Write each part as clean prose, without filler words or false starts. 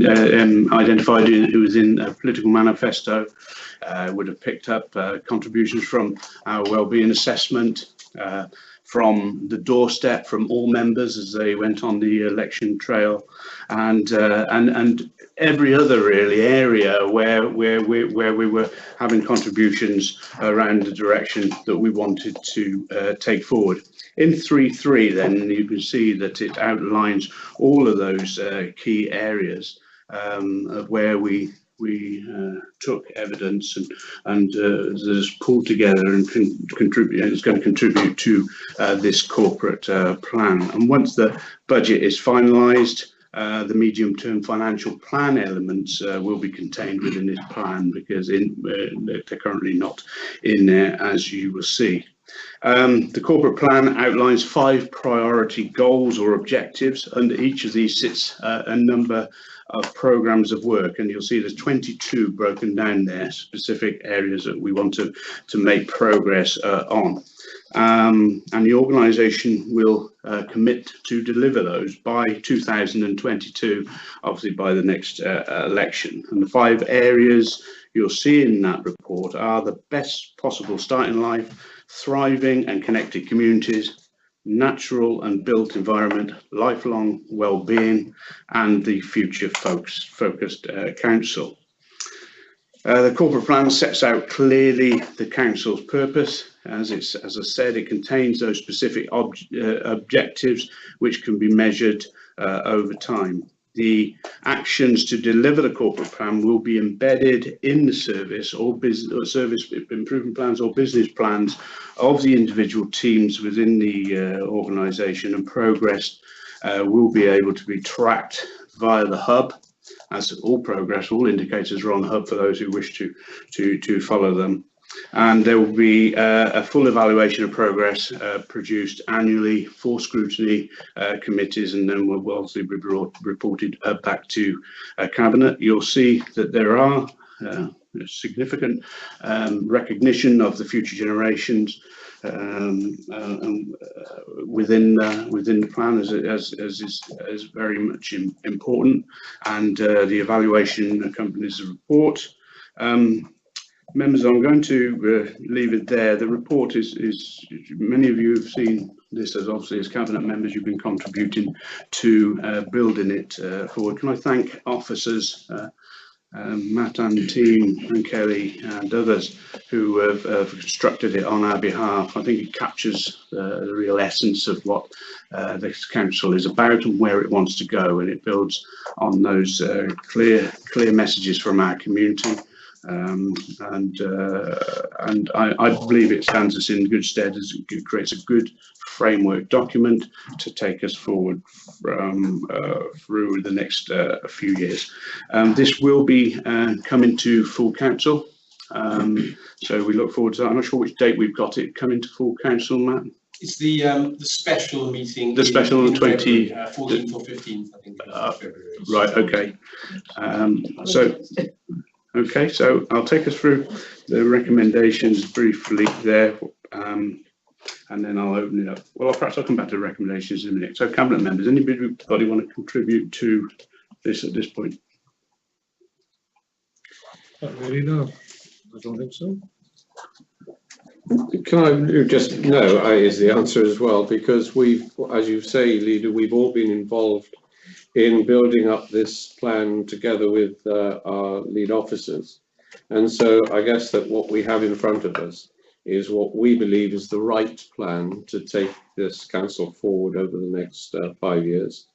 identified it was in a political manifesto, would have picked up contributions from our wellbeing assessment, from the doorstep, from all members as they went on the election trail, and every other really area where we were having contributions around the direction that we wanted to take forward. In 3.3 then you can see that it outlines all of those key areas of where we took evidence and just pulled together and contribute. It's going to contribute to this corporate plan. And once the budget is finalised, the medium-term financial plan elements will be contained within this plan, because they're currently not in there, as you will see. The corporate plan outlines 5 priority goals or objectives. Under each of these sits a number of programs of work, and you'll see there's 22 broken down there, specific areas that we want to make progress on. And the organisation will commit to deliver those by 2022, obviously by the next election. And the 5 areas you'll see in that report are the best possible start in life, thriving and connected communities, natural and built environment, lifelong well-being, and the future focused council. The corporate plan sets out clearly the council's purpose. As I said, it contains those specific objectives which can be measured over time. The actions to deliver the corporate plan will be embedded in the service or service improvement plans or business plans of the individual teams within the organisation, and progress will be able to be tracked via the hub. As all progress, all indicators are on the hub for those who wish to follow them. And there will be a full evaluation of progress produced annually for scrutiny committees, and then will obviously be reported back to Cabinet. You'll see that there are significant recognition of the future generations within the plan as is very much important, and the evaluation accompanies the report. Members, I'm going to leave it there. The report is many of you have seen this as obviously as Cabinet members. You've been contributing to building it forward. Can I thank officers, Matt and team, and Kelly and others who have constructed it on our behalf. I think it captures the real essence of what this council is about and where it wants to go, and it builds on those clear messages from our community. And I believe it stands us in good stead as it creates a good framework document to take us forward through the next few years. This will be coming to full council, so we look forward to that. I'm not sure which date we've got it coming to full council, Matt. It's the special meeting. The special on the 14th or 15th, I think. February. Right. Okay. Okay, so I'll take us through the recommendations briefly there, and then I'll open it up. Well, perhaps I'll come back to the recommendations in a minute. So, Cabinet members, anybody want to contribute to this at this point? Not really, no. I don't think so. Can I just, no, is the answer as well, because we've, as you say, Leader, we've all been involved in building up this plan together with our lead officers. And so I guess that what we have in front of us is what we believe is the right plan to take this council forward over the next 5 years.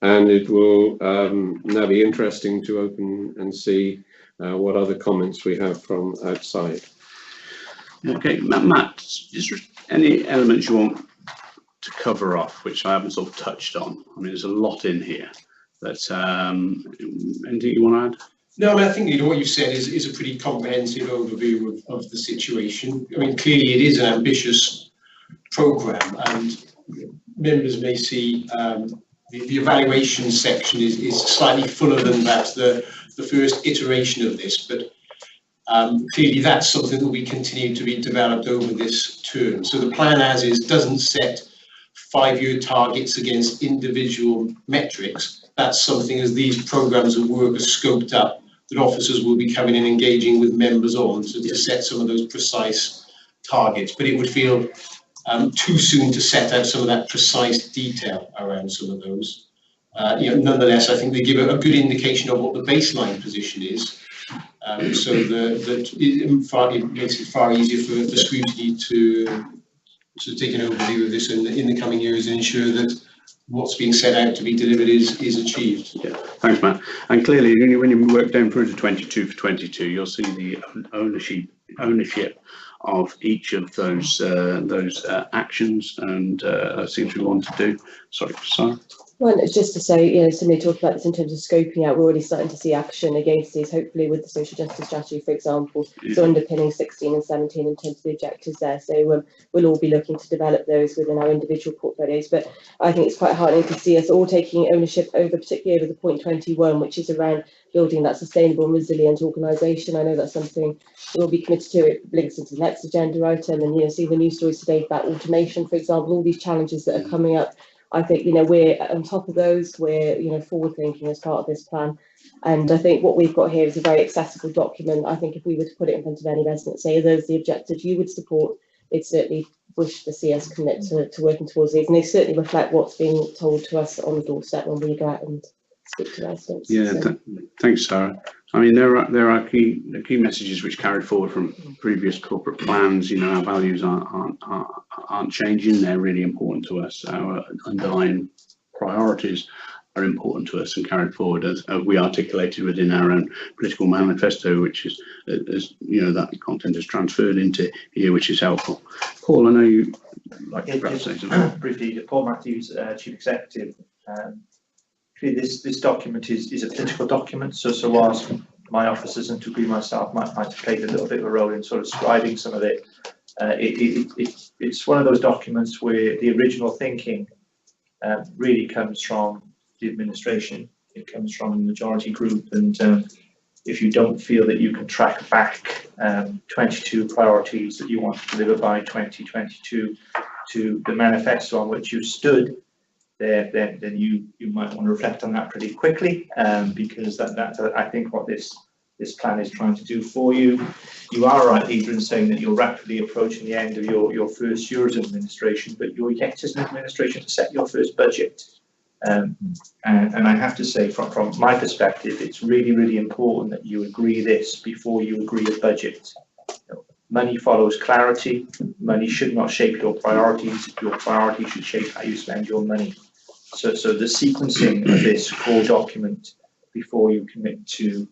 And it will now be interesting to open and see what other comments we have from outside. Okay, Matt, is there any elements you want to cover off which I haven't sort of touched on? I mean, there's a lot in here, but anything you want to add? No, I mean, I think what you've said is a pretty comprehensive overview of the situation. I mean, clearly it is an ambitious programme, and members may see the evaluation section is slightly fuller than perhaps the first iteration of this, but clearly that's something that will be continued to be developed over this term. So the plan as is doesn't set 5-year targets against individual metrics. that's something, as these programmes of work are scoped up, that officers will be coming and engaging with members on to set some of those precise targets. But it would feel too soon to set out some of that precise detail around some of those. Nonetheless, I think they give a good indication of what the baseline position is, so that it makes it far easier for the scrutiny to take an overview of this in the coming years and ensure that what's being set out to be delivered is achieved. Yeah, thanks, Matt. And clearly, when you work down through to 22 for 22, you'll see the ownership of each of those actions and things we want to do. Sorry, Sarah. Well, it's just to say, somebody talked about this in terms of scoping out. We're already starting to see action against these, hopefully with the social justice strategy, for example. So underpinning 16 and 17 in terms of the objectives there. So we'll all be looking to develop those within our individual portfolios. But I think it's quite heartening to see us all taking ownership particularly over the point 21, which is around building that sustainable and resilient organisation. I know that's something we'll be committed to. It links into the next agenda item, and see the news stories today about automation, for example, all these challenges that are coming up. I think we're on top of those. We're forward thinking as part of this plan, and I think what we've got here is a very accessible document. I think if we were to put it in front of any resident, say those are the objectives you would support, they'd certainly wish to see us commit to working towards these, and they certainly reflect what's being told to us on the doorstep when we go out and speak to residents. Yeah, so. Thanks, Sarah. I mean, there are key messages which carried forward from previous corporate plans. Our values aren't changing. They're really important to us. Our underlying priorities are important to us and carried forward as we articulated within our own political manifesto, which is, that content is transferred into here, which is helpful. Paul, I know you like to perhaps say something. Briefly, Paul Matthews, Chief Executive. This document is a political document, so whilst my officers and to agree myself might have played a little bit of a role in sort of scribing some of it, it's one of those documents where the original thinking really comes from the administration. It comes from the majority group, and if you don't feel that you can track back 22 priorities that you want to deliver by 2022 to the manifesto on which you stood, then you might want to reflect on that pretty quickly, because that's I think what this plan is trying to do for you. You are right, Leader, in saying that you're rapidly approaching the end of your first year as administration, but you're yet as an administration to set your first budget. And I have to say, from my perspective, it's really, really important that you agree this before you agree a budget. Money follows clarity. Money should not shape your priorities. Your priorities should shape how you spend your money. So the sequencing of this core document before you commit to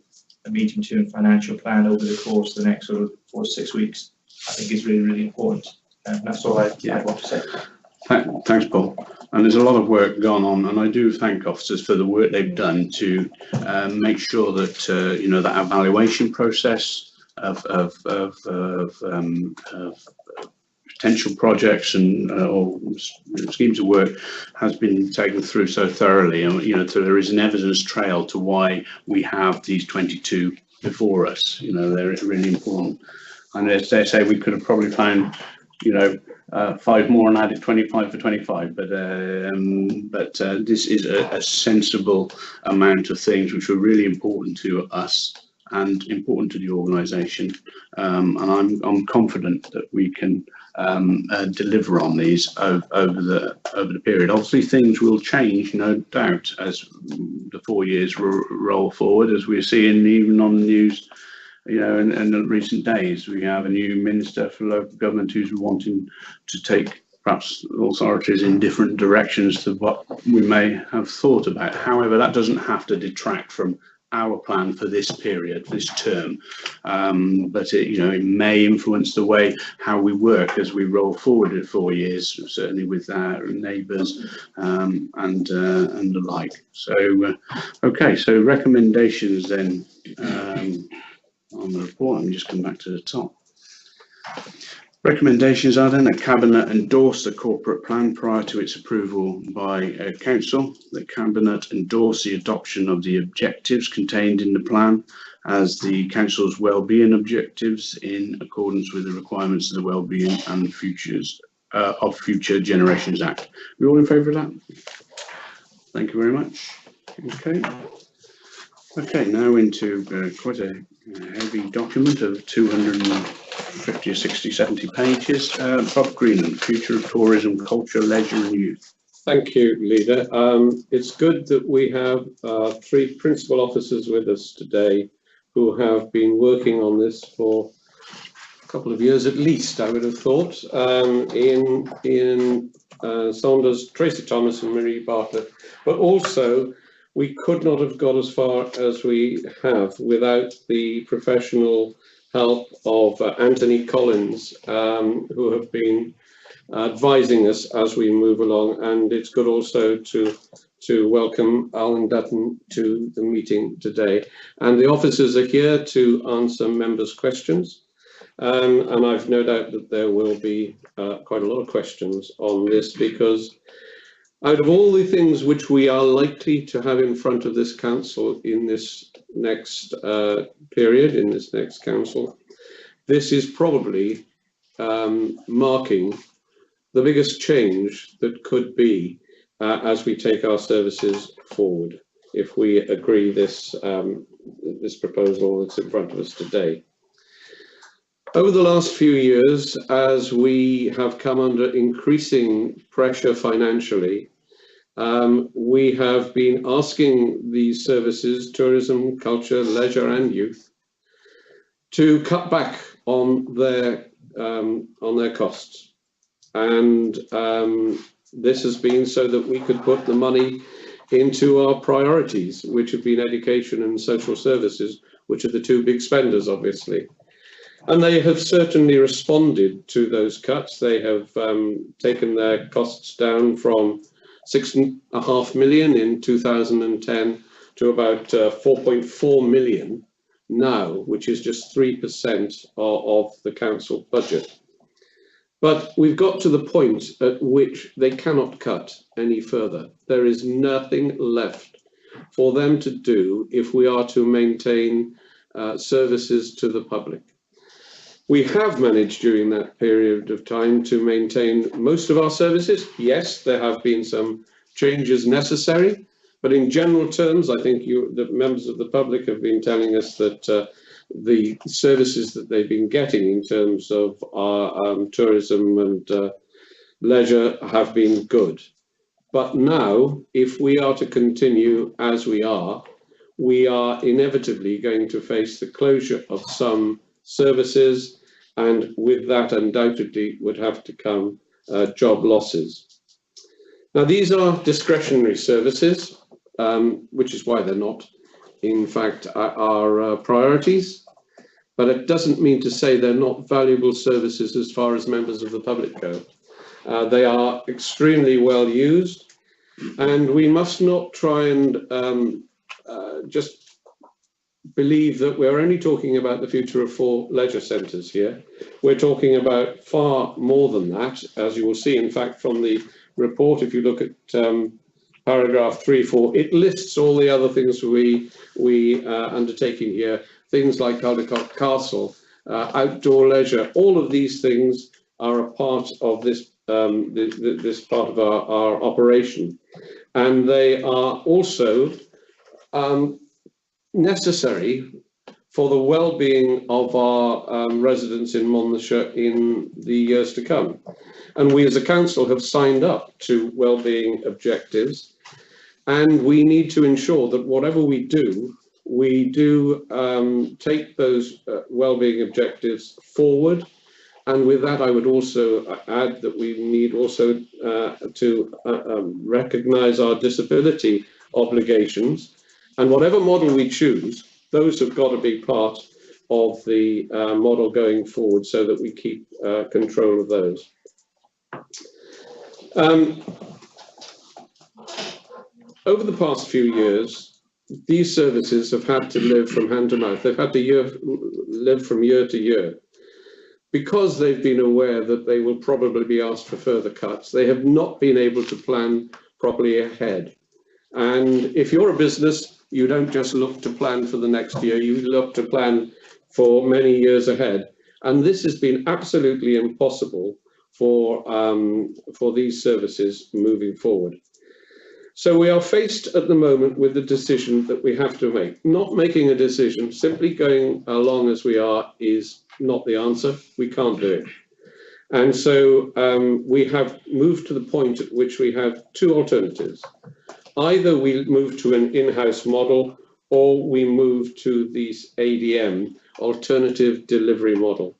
a medium-term financial plan over the course of the next sort of 4 to 6 weeks, I think is really, really important. And that's all I want to say. Thanks, Paul. And there's a lot of work gone on, and I do thank officers for the work they've done to make sure that that evaluation process of potential projects and or schemes of work has been taken through so thoroughly, and so there is an evidence trail to why we have these 22 before us. They're really important. And as they say, we could have probably found 5 more and added 25 for 25, but this is a sensible amount of things which are really important to us and important to the organisation, and I'm confident that we can deliver on these over the period. Obviously, things will change, no doubt, as the 4 years roll forward, as we're seeing even on the news. In the recent days, we have a new Minister for Local Government who's wanting to take perhaps authorities in different directions to what we may have thought about. However, that doesn't have to detract from our plan for this period, this term, but it may influence the way how we work as we roll forward in 4 years, certainly with our neighbours and the like. So, okay, so recommendations then. On the report, let me just come back to the top. Recommendations are then that Cabinet endorse the corporate plan prior to its approval by Council. The Cabinet endorse the adoption of the objectives contained in the plan as the Council's wellbeing objectives in accordance with the requirements of the Wellbeing and Futures of Future Generations Act. Are we all in favour of that? Thank you very much. Okay. Okay, now into quite a heavy document of 250, 60, 70 pages. Bob Greenland, Future of Tourism, Culture, Leisure and Youth. Thank you, Leader. It's good that we have 3 principal officers with us today who have been working on this for a couple of years at least, I would have thought, in Saunders, Tracy Thomas and Marie Bartlett, but also we could not have got as far as we have without the professional help of Anthony Collins, who have been advising us as we move along. And it's good also to welcome Alan Dutton to the meeting today. And the officers are here to answer members' questions. And I've no doubt that there will be quite a lot of questions on this, because out of all the things which we are likely to have in front of this council in this next period, in this next council, this is probably marking the biggest change that could be as we take our services forward, if we agree this, this proposal that's in front of us today. Over the last few years, as we have come under increasing pressure financially, we have been asking these services, tourism, culture, leisure and youth, to cut back on their costs. And this has been so that we could put the money into our priorities, which have been education and social services, which are the 2 big spenders, obviously. And they have certainly responded to those cuts. They have taken their costs down from 6.5 million in 2010 to about 4.4 million now, which is just 3% of the council budget. But we've got to the point at which they cannot cut any further. There is nothing left for them to do if we are to maintain services to the public. We have managed during that period of time to maintain most of our services. Yes, there have been some changes necessary, but in general terms, I think the members of the public have been telling us that the services that they've been getting in terms of our tourism and leisure have been good. But now, if we are to continue as we are inevitably going to face the closure of some services, and with that undoubtedly would have to come job losses. Now, these are discretionary services, which is why they're not, in fact, our priorities, but it doesn't mean to say they're not valuable services as far as members of the public go. They are extremely well used, and we must not try and just believe that we're only talking about the future of 4 leisure centres here. We're talking about far more than that, as you will see, in fact, from the report. If you look at paragraph 3.4, it lists all the other things we undertaking here, things like Caldecott Castle, outdoor leisure. All of these things are a part of this this part of our operation, and they are also necessary for the well-being of our residents in Monmouthshire in the years to come. And we as a council have signed up to well-being objectives, and we need to ensure that whatever we do take those well-being objectives forward. And with that, I would also add that we need also to recognise our disability obligations. And whatever model we choose, those have got to be part of the model going forward, so that we keep control of those. Over the past few years, these services have had to live from hand to mouth. They've had to live from year to year. Because they've been aware that they will probably be asked for further cuts, they have not been able to plan properly ahead. And if you're a business, you don't just look to plan for the next year, you look to plan for many years ahead. And this has been absolutely impossible for these services moving forward. So we are faced at the moment with the decision that we have to make. Not making a decision, simply going along as we are is not the answer. We can't do it. And so we have moved to the point at which we have two alternatives. Either we move to an in-house model or we move to the ADM, alternative delivery model.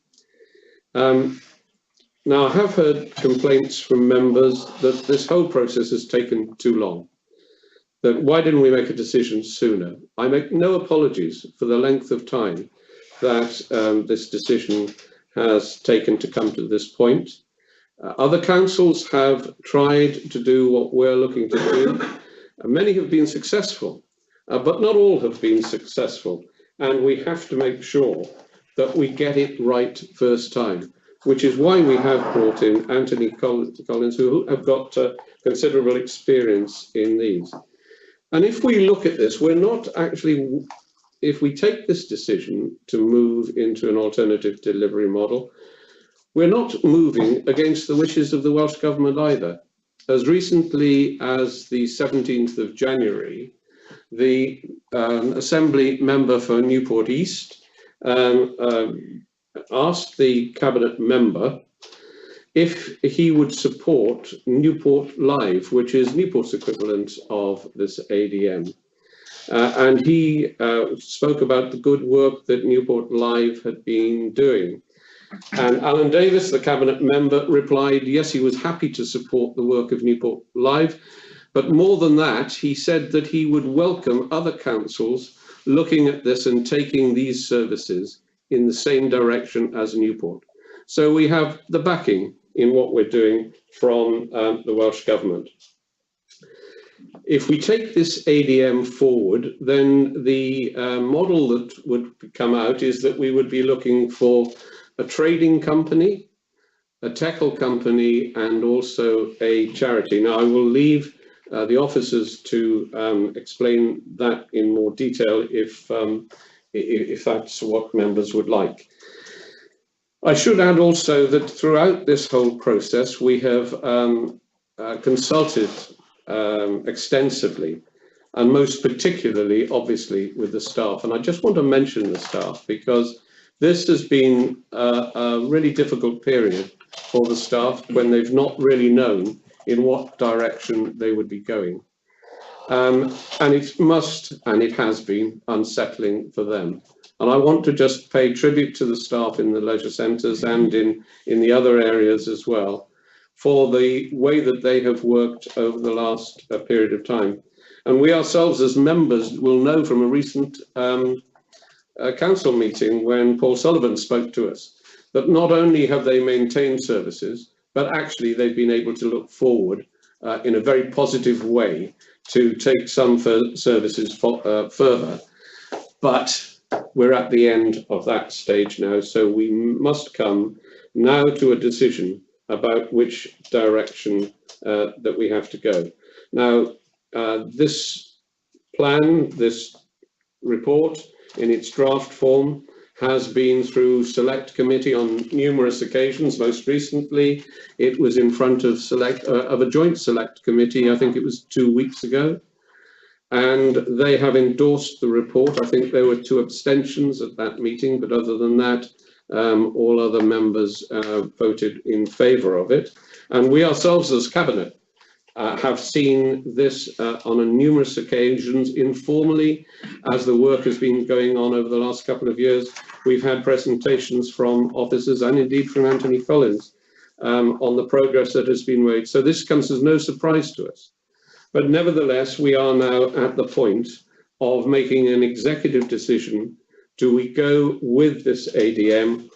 Now, I have heard complaints from members that this whole process has taken too long. That why didn't we make a decision sooner? I make no apologies for the length of time that this decision has taken to come to this point. Other councils have tried to do what we're looking to do. Many have been successful, but not all have been successful. And we have to make sure that we get it right first time, which is why we have brought in Anthony Collins, who have got considerable experience in these. And if we look at this, we're not actually, if we take this decision to move into an alternative delivery model, we're not moving against the wishes of the Welsh Government either. As recently as the 17th of January, the Assembly member for Newport East asked the Cabinet member if he would support Newport Live, which is Newport's equivalent of this ADM. And he spoke about the good work that Newport Live had been doing. And Alan Davis, the Cabinet member, replied, yes, he was happy to support the work of Newport Live, but more than that, he said that he would welcome other councils looking at this and taking these services in the same direction as Newport. So we have the backing in what we're doing from the Welsh Government. If we take this ADM forward, then the model that would come out is that we would be looking for a trading company, a TECL company, and also a charity. Now, I will leave the officers to explain that in more detail if that's what members would like. I should add also that throughout this whole process, we have consulted extensively, and most particularly, obviously, with the staff. And I just want to mention the staff because this has been a really difficult period for the staff when they've not really known in what direction they would be going. And it must, and it has been, unsettling for them. And I want to just pay tribute to the staff in the leisure centres and in the other areas as well for the way that they have worked over the last period of time. And we ourselves as members will know from a recent council meeting when Paul Sullivan spoke to us that not only have they maintained services, but actually they've been able to look forward in a very positive way to take some services further. But we're at the end of that stage now, so we must come now to a decision about which direction that we have to go. Now, this plan, this report in its draft form has been through select committee on numerous occasions. Most recently, it was in front of a joint select committee, I think it was 2 weeks ago. And they have endorsed the report. I think there were 2 abstentions at that meeting, but other than that, all other members voted in favour of it. And we ourselves as Cabinet have seen this on numerous occasions informally as the work has been going on over the last couple of years. We've had presentations from officers and indeed from Anthony Collins on the progress that has been made. So this comes as no surprise to us. But nevertheless, we are now at the point of making an executive decision. Do we go with this ADM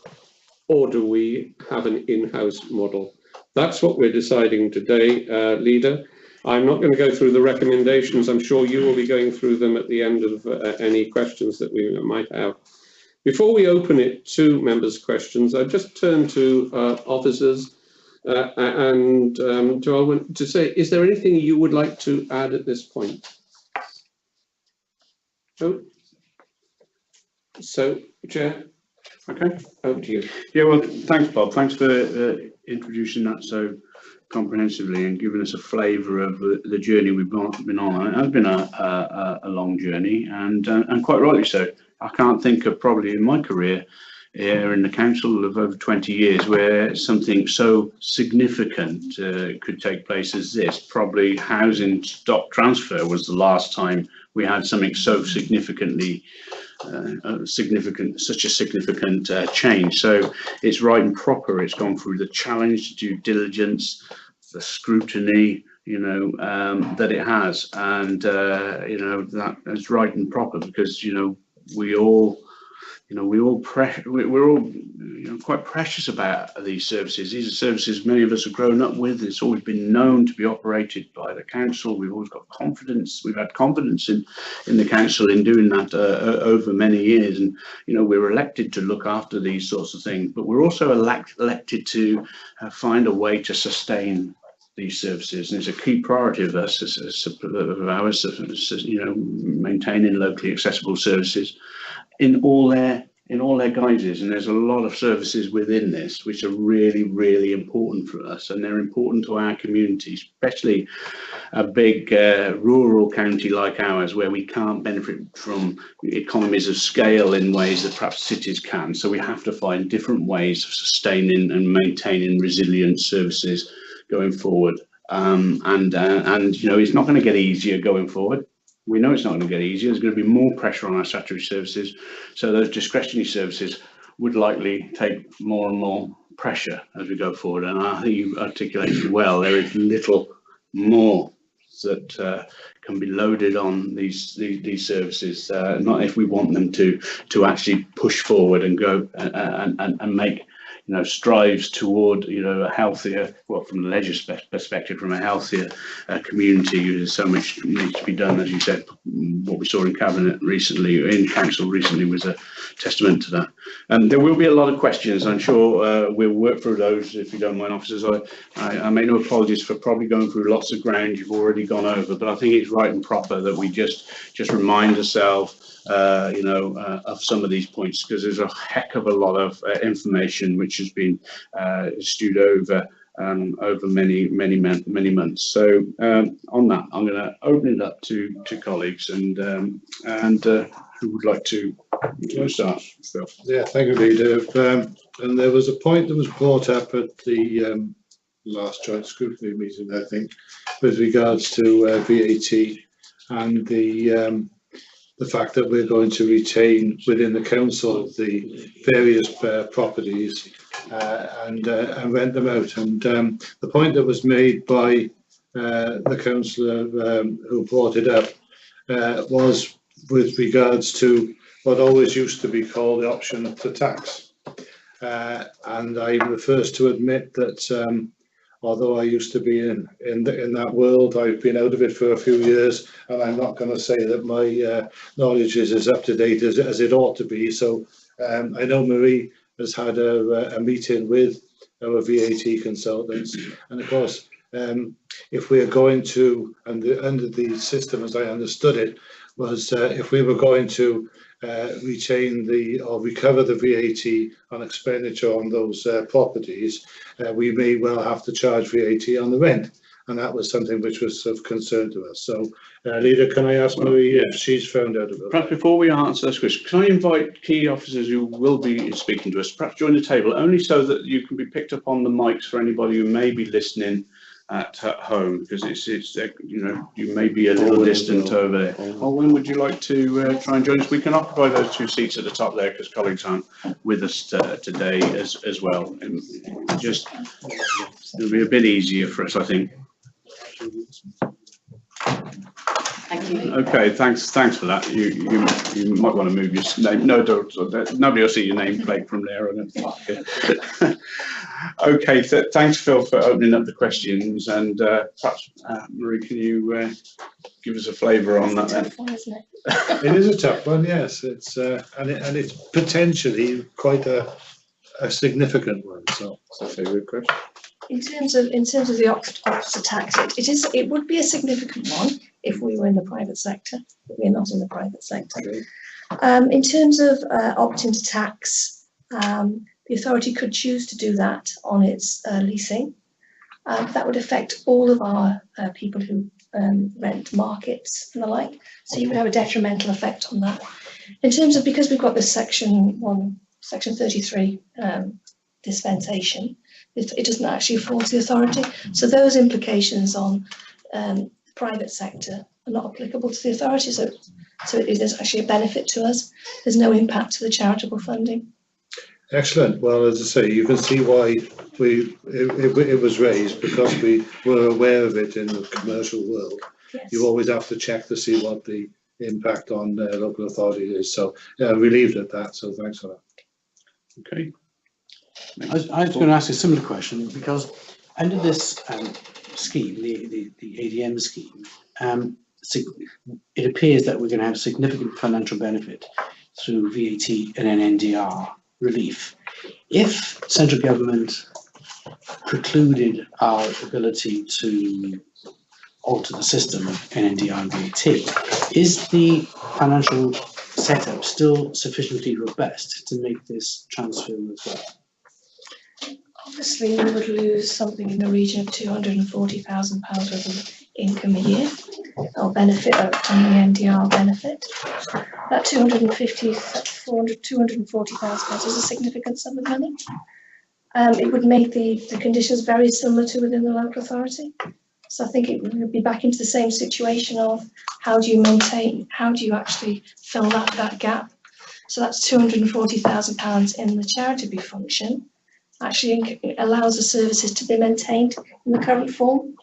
or do we have an in-house model? That's what we're deciding today, Leader. I'm not going to go through the recommendations. I'm sure you will be going through them at the end of any questions that we might have. Before we open it to members' questions, I just turn to officers and to say, is there anything you would like to add at this point? No? So, Chair. Okay. Over to you. Yeah, well, thanks, Bob. Thanks for introducing that so comprehensively and given us a flavour of the journey we've been on. It has been a long journey, and quite rightly so. I can't think of probably in my career here in the council of over 20 years where something so significant could take place as this. Probably housing stock transfer was the last time we had something so significantly such a significant change. So it's right and proper. It's gone through the challenge, due diligence, the scrutiny, that it has, and that is right and proper, because we're all quite precious about these services. These are services many of us have grown up with. It's always been known to be operated by the council. We've always got confidence. We've had confidence in the council in doing that over many years. And we're elected to look after these sorts of things, but we're also elected to find a way to sustain these services, and it's a key priority of us maintaining locally accessible services in all their guises. And there's a lot of services within this which are really, really important for us, and they're important to our community, especially a big rural county like ours, where we can't benefit from economies of scale in ways that perhaps cities can. So we have to find different ways of sustaining and maintaining resilient services going forward, and it's not going to get easier going forward. We know it's not going to get easier. There's going to be more pressure on our statutory services, so those discretionary services would likely take more and more pressure as we go forward. And I think you articulated well, there is little more that can be loaded on these services, not if we want them to actually push forward and go and make strives toward a healthier, well, from the leisure perspective, from a healthier community. There's so much needs to be done, as you said. What we saw in cabinet recently, in council recently, was a testament to that. And there will be a lot of questions. I'm sure we'll work through those, if you don't mind, officers. I make no apologies for probably going through lots of ground you've already gone over, but I think it's right and proper that we just remind ourselves of some of these points, because there's a heck of a lot of information which has been stewed over many months. So on that, I'm going to open it up to colleagues, and who would like to start? Phil. Yeah, thank you, Leader. And there was a point that was brought up at the last joint scrutiny meeting, I think, with regards to VAT and the fact that we're going to retain within the council the various properties and rent them out. And the point that was made by the councillor who brought it up was with regards to what always used to be called the option to tax. And I'm the first to admit that although I used to be in that world, I've been out of it for a few years, and I'm not going to say that my knowledge is as up to date as it ought to be. So I know Marie has had a meeting with our VAT consultants, and of course, if we are going to, and under the system as I understood it, was if we were going to retain or recover the VAT on expenditure on those properties, we may well have to charge VAT on the rent, and that was something which was of concern to us. So, Leader, can I ask Marie if she's found out about Perhaps that? before we answer this question, can I invite key officers who will be speaking to us, perhaps join the table, only so that you can be picked up on the mics for anybody who may be listening at home, because it's you may be a little distant over there. Olwen, would you like to try and join us? We can occupy those two seats at the top there, because colleagues aren't with us today as well. And it'll be a bit easier for us, I think. Thank you. Okay, thanks for that. You might want to move your name. No, nobody will see your nameplate from there. Okay, so thanks, Phil, for opening up the questions, and perhaps Marie, can you give us a flavour on that? Tough one, isn't it? It is a tough one, yes. It's and it's potentially quite a significant one. So it's a favourite question. In terms of the Oxford tax, it would be a significant one if we were in the private sector, but we're not in the private sector. Okay. In terms of opting to tax, the authority could choose to do that on its leasing. That would affect all of our people who rent markets and the like. So you would have a detrimental effect on that. In terms of, because we've got this section 33 dispensation, it doesn't actually fall to the authority. So those implications on the private sector are not applicable to the authority. So it is actually a benefit to us. There's no impact to the charitable funding. Excellent. Well, as I say, you can see why it was raised, because we were aware of it in the commercial world. Yes. You always have to check to see what the impact on local authority is. So relieved at that. So thanks for that. Okay. I was going to ask a similar question, because under this scheme, the ADM scheme, it appears that we're going to have significant financial benefit through VAT and NNDR relief. If central government precluded our ability to alter the system of NNDR and VAT, is the financial setup still sufficiently robust to make this transfer worthwhile? Obviously, we would lose something in the region of £240,000 worth of income a year, or benefit from the NDR benefit. That £240,000 is a significant sum of money. It would make the conditions very similar to within the local authority. So I think it would be back into the same situation of how do you actually fill that gap. So that's £240,000 in the charitable function. Actually allows the services to be maintained in the current form.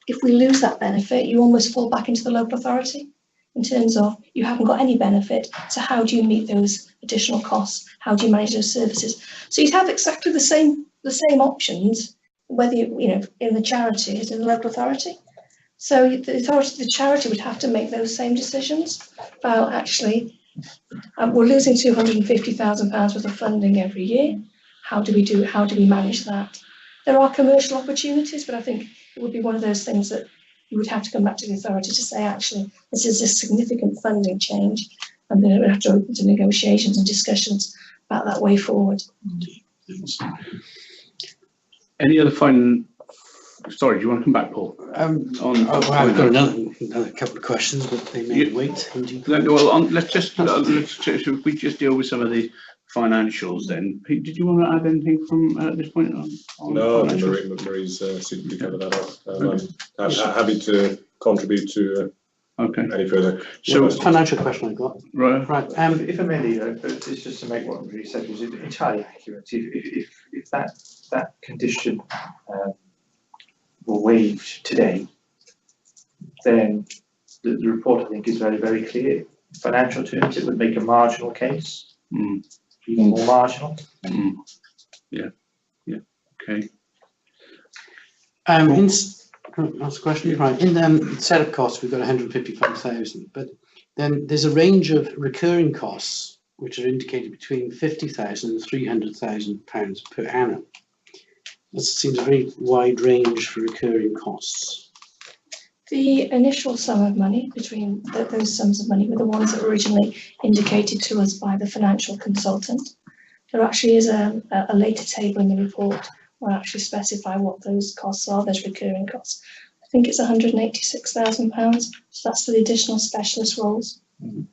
If we lose that benefit, you almost fall back into the local authority in terms of you haven't got any benefit. So how do you meet those additional costs? How do you manage those services? So you'd have exactly the same options, whether you in the charity as in the local authority. So the charity would have to make those same decisions about actually we're losing £250,000 worth of funding every year. How do we manage that? There are commercial opportunities, but I think it would be one of those things that you would have to come back to the authority to say, actually, this is a significant funding change, and then it would have to open to negotiations and discussions about that way forward. Any other sorry, do you want to come back, Paul? I've got another couple of questions, but they may wait. Well, let's just if we just deal with some of the financials then. Pete, did you want to add anything from at this point on No, Marie's seemed to cover that off. I'm happy to contribute to any further. So financial question I've got. Right. If I may, it's just to make what Marie said was entirely accurate. If that condition were waived today, then the report I think is very, very clear. In financial terms, it would make a marginal case. Even more marginal. Yeah. Okay. Last question. Right. In setup costs, we've got 155,000, but then there's a range of recurring costs which are indicated between £50,000 and £300,000 per annum. That seems a very wide range for recurring costs. The initial sum of money between those sums of money were the ones that were originally indicated to us by the financial consultant. There actually is a later table in the report where I actually specify what those costs are, those recurring costs. I think it's £186,000, so that's for the additional specialist roles. The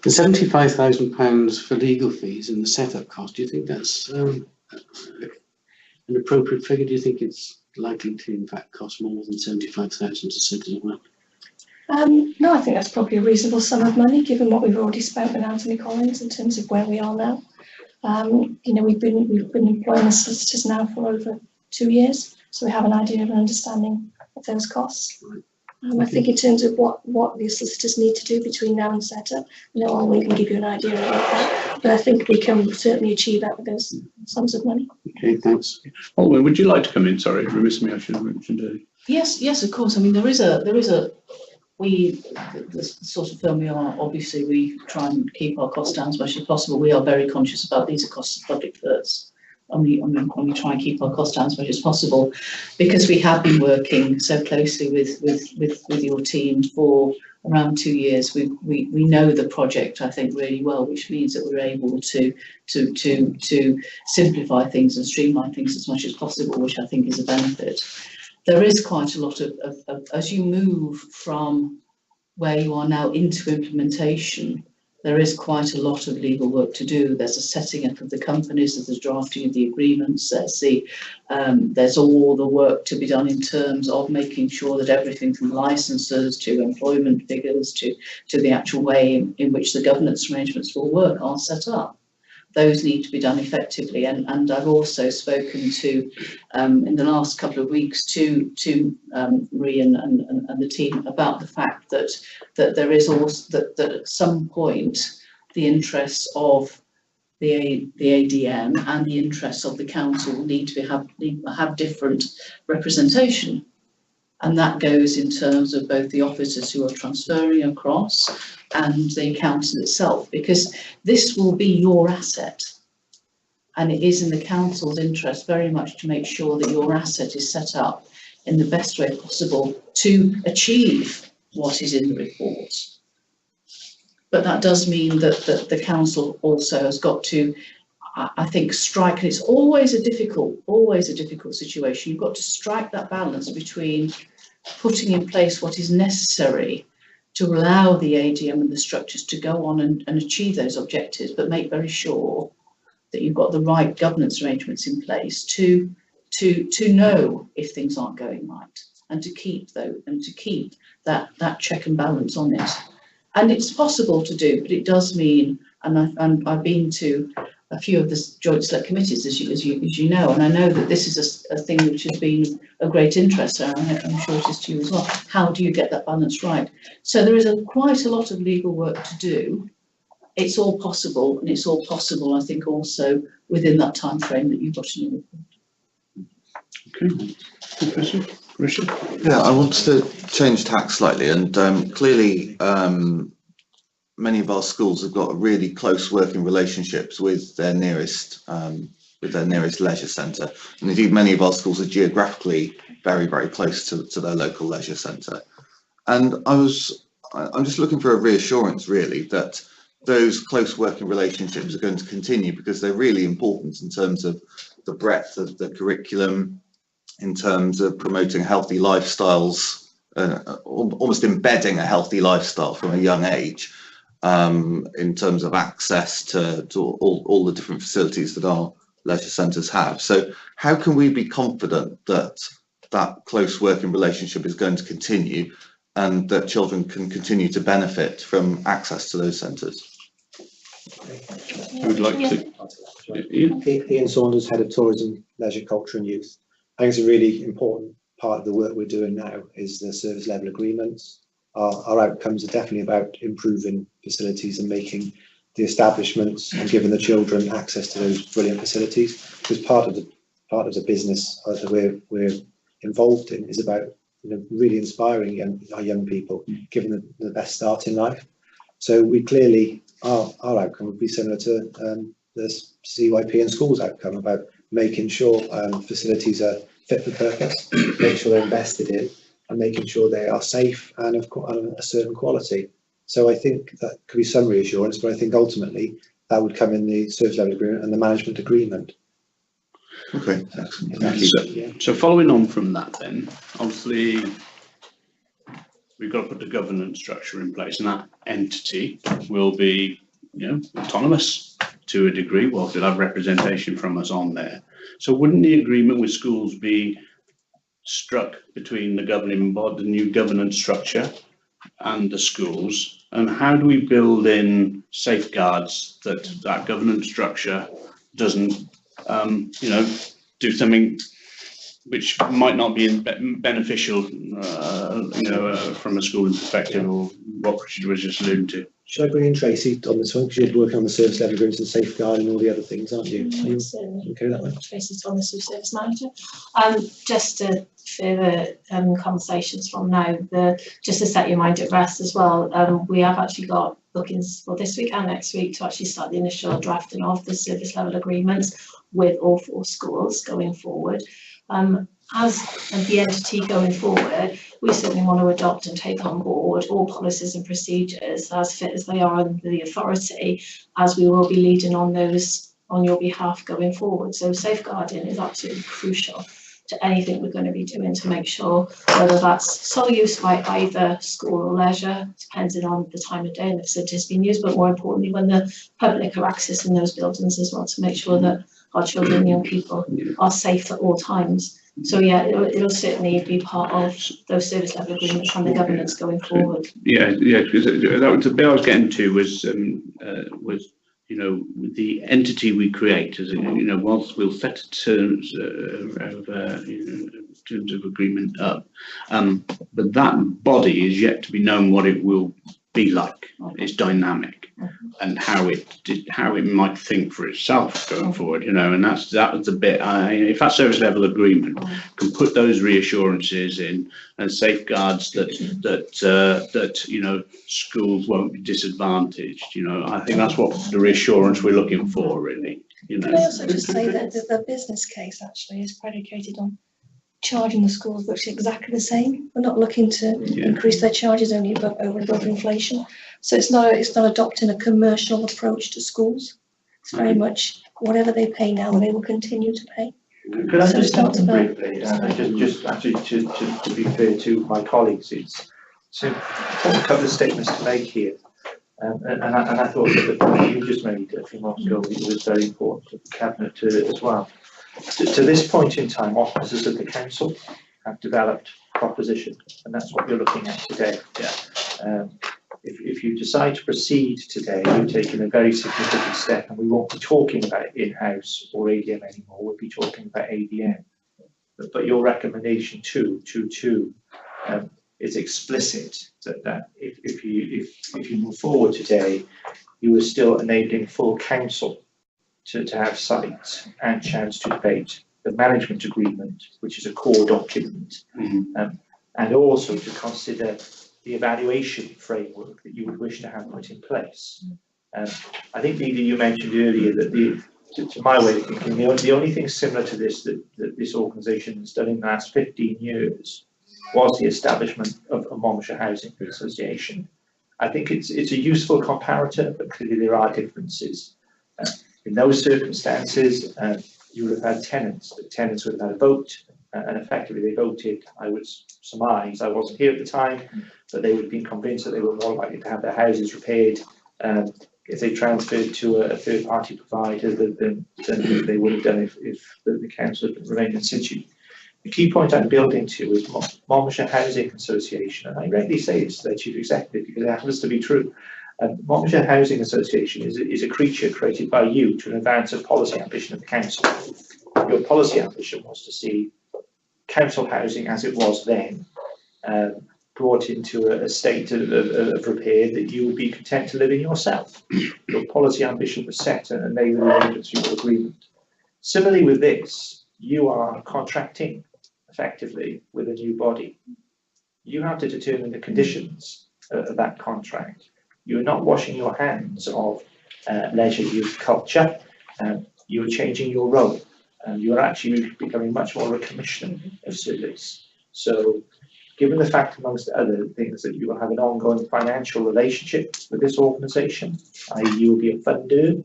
£75,000 for legal fees and the setup cost, do you think that's an appropriate figure? Do you think it's likely to in fact cost more than 75,000 to set it up? No, I think that's probably a reasonable sum of money given what we've already spent with Anthony Collins in terms of where we are now. We've been employing the solicitors now for over 2 years, so we have an idea of an understanding of those costs. I think in terms of what the solicitors need to do between now and setup, we can give you an idea about that, but I think we can certainly achieve that with those sums of money. Okay, thanks. Olwen, would you like to come in? Sorry, remiss me, I should have mentioned it. Yes, of course. I mean, the sort of firm we are, obviously we try and keep our costs down as much as possible. We are very conscious about these are costs of public first. and we try and keep our costs down as much as possible, because we have been working so closely with your team for around 2 years. We know the project, I think, really well, which means that we're able to simplify things and streamline things as much as possible, which I think is a benefit. There is quite a lot of as you move from where you are now into implementation, there is quite a lot of legal work to do. There's a setting up of the companies, there's the drafting of the agreements, there's all the work to be done in terms of making sure that everything from licenses to employment figures to the actual way in which the governance arrangements will work are set up. Those need to be done effectively, and I've also spoken to in the last couple of weeks to Marie and the team about the fact that there is also that at some point the interests of the ADM and the interests of the council need to have different representation, and that goes in terms of both the officers who are transferring across and the council itself, because this will be your asset, and it is in the council's interest very much to make sure that your asset is set up in the best way possible to achieve what is in the report. But that does mean that the council also has got to, I think, strike, and it's always a difficult situation. You've got to strike that balance between putting in place what is necessary to allow the ADM and the structures to go on and achieve those objectives, but make very sure that you've got the right governance arrangements in place to know if things aren't going right, and to keep that check and balance on it. And it's possible to do, but it does mean, and I've been to a few of the joint select committees, as you know, and I know that this is a thing which has been of great interest, and I'm sure it is to you as well. How do you get that balance right? So there is quite a lot of legal work to do. It's all possible, and it's all possible, I think, also within that time frame that you've got in your report. Okay, Professor Richard? Yeah, I want to change tack slightly, and clearly many of our schools have got really close working relationships with their nearest leisure centre, and indeed many of our schools are geographically very, very close to their local leisure centre. And I'm just looking for a reassurance, really, that those close working relationships are going to continue, because they're really important in terms of the breadth of the curriculum, in terms of promoting healthy lifestyles, almost embedding a healthy lifestyle from a young age, in terms of access to all the different facilities that our leisure centres have. So how can we be confident that that close working relationship is going to continue, and that children can continue to benefit from access to those centres? I would like to. Ian Saunders, Head of Tourism, Leisure, Culture and Youth. I think it's a really important part of the work we're doing now is the service level agreements. Our outcomes are definitely about improving facilities and making the establishments and giving the children access to those brilliant facilities. Because part of the business that we're involved in is about really inspiring our young people, giving them the best start in life. So we clearly our outcome would be similar to the CYP and schools outcome, about making sure facilities are fit for purpose, make sure they're invested in, and making sure they are safe and of a certain quality. So I think that could be some reassurance, but I think ultimately that would come in the service level agreement and the management agreement. Okay, excellent. So following on from that, then obviously we've got to put the governance structure in place, and that entity will be, autonomous to a degree. Well, they'll have representation from us on there. So wouldn't the agreement with schools be struck between the governing body, the new governance structure, and the schools? And how do we build in safeguards that governance structure doesn't, do something which might not be beneficial, from a schooling perspective, or what Richard was just alluding to? Should I bring in Tracy on this one, because you're working on the service level agreements and safeguarding and all the other things, aren't you? Okay, that way. Tracy Thomas, who's service manager. Just to further conversations from now, just to set your mind at rest as well, we have actually got bookings for this week and next week to actually start the initial drafting of the service level agreements with all 4 schools going forward. As the entity going forward, we certainly want to adopt and take on board all policies and procedures as fit as they are under the authority, as we will be leading on those on your behalf going forward. So safeguarding is absolutely crucial to anything we're going to be doing to make sure, whether that's sole use by either school or leisure, depending on the time of day and the facilities being used, but more importantly, when the public are accessing those buildings as well, to make sure that our children and young people are safe at all times. So yeah, it'll certainly be part of those service level agreements and the governance going forward. Yeah, because that was the bit I was getting to was you know, the entity we create, as you know, whilst we'll set terms terms of agreement up, but that body is yet to be known what it will be like. It's dynamic, and how it might think for itself going forward, you know, and that was the bit. If that service level agreement can put those reassurances in and safeguards that you know, schools won't be disadvantaged, you know, I think that's what the reassurance we're looking for, really. You know. Can I also just say that the business case actually is predicated on charging the schools virtually exactly the same. We're not looking to increase their charges only over and above inflation. So it's not adopting a commercial approach to schools. It's very much whatever they pay now, they will continue to pay. Could I just start briefly, just actually to be fair to my colleagues, it's a couple of statements to make here. And I thought that the point you just made a few months ago was very important to the Cabinet as well. To this point in time, officers of the council have developed a proposition, and that's what you're looking at today. If you decide to proceed today, you're taking a very significant step, and we won't be talking about in-house or ADM anymore. We'll be talking about ADM. But your recommendation is explicit that if you move forward today, you are still enabling full council to have sight and chance to debate the management agreement, which is a core document, and also to consider the evaluation framework that you would wish to have put in place. I think, Lida, you mentioned earlier that to my way of thinking, the only thing similar to this that this organisation has done in the last 15 years was the establishment of a Monmouthshire Housing Association. I think it's a useful comparator, but clearly there are differences. In those circumstances, you would have had tenants. The tenants would have had a vote, and effectively they voted. I would surmise, I wasn't here at the time, but they would have been convinced that they were more likely to have their houses repaired if they transferred to a third-party provider than they would have done if the council had remained in situ. The key point I'm building to is Monmouthshire Housing Association, and I regularly say this to their chief executive because it happens to be true. Monmouthshire Housing Association is a creature created by you to advance a policy ambition of the council. Your policy ambition was to see council housing as it was then brought into a state of repair that you would be content to live in yourself. Your policy ambition was set and they were arrangements for your agreement. Similarly with this, you are contracting effectively with a new body. You have to determine the conditions of that contract. You're not washing your hands of leisure youth culture. You're changing your role. You're actually becoming much more a commissioner of service. So, given the fact, amongst other things, that you will have an ongoing financial relationship with this organisation, i.e. you will be a funder,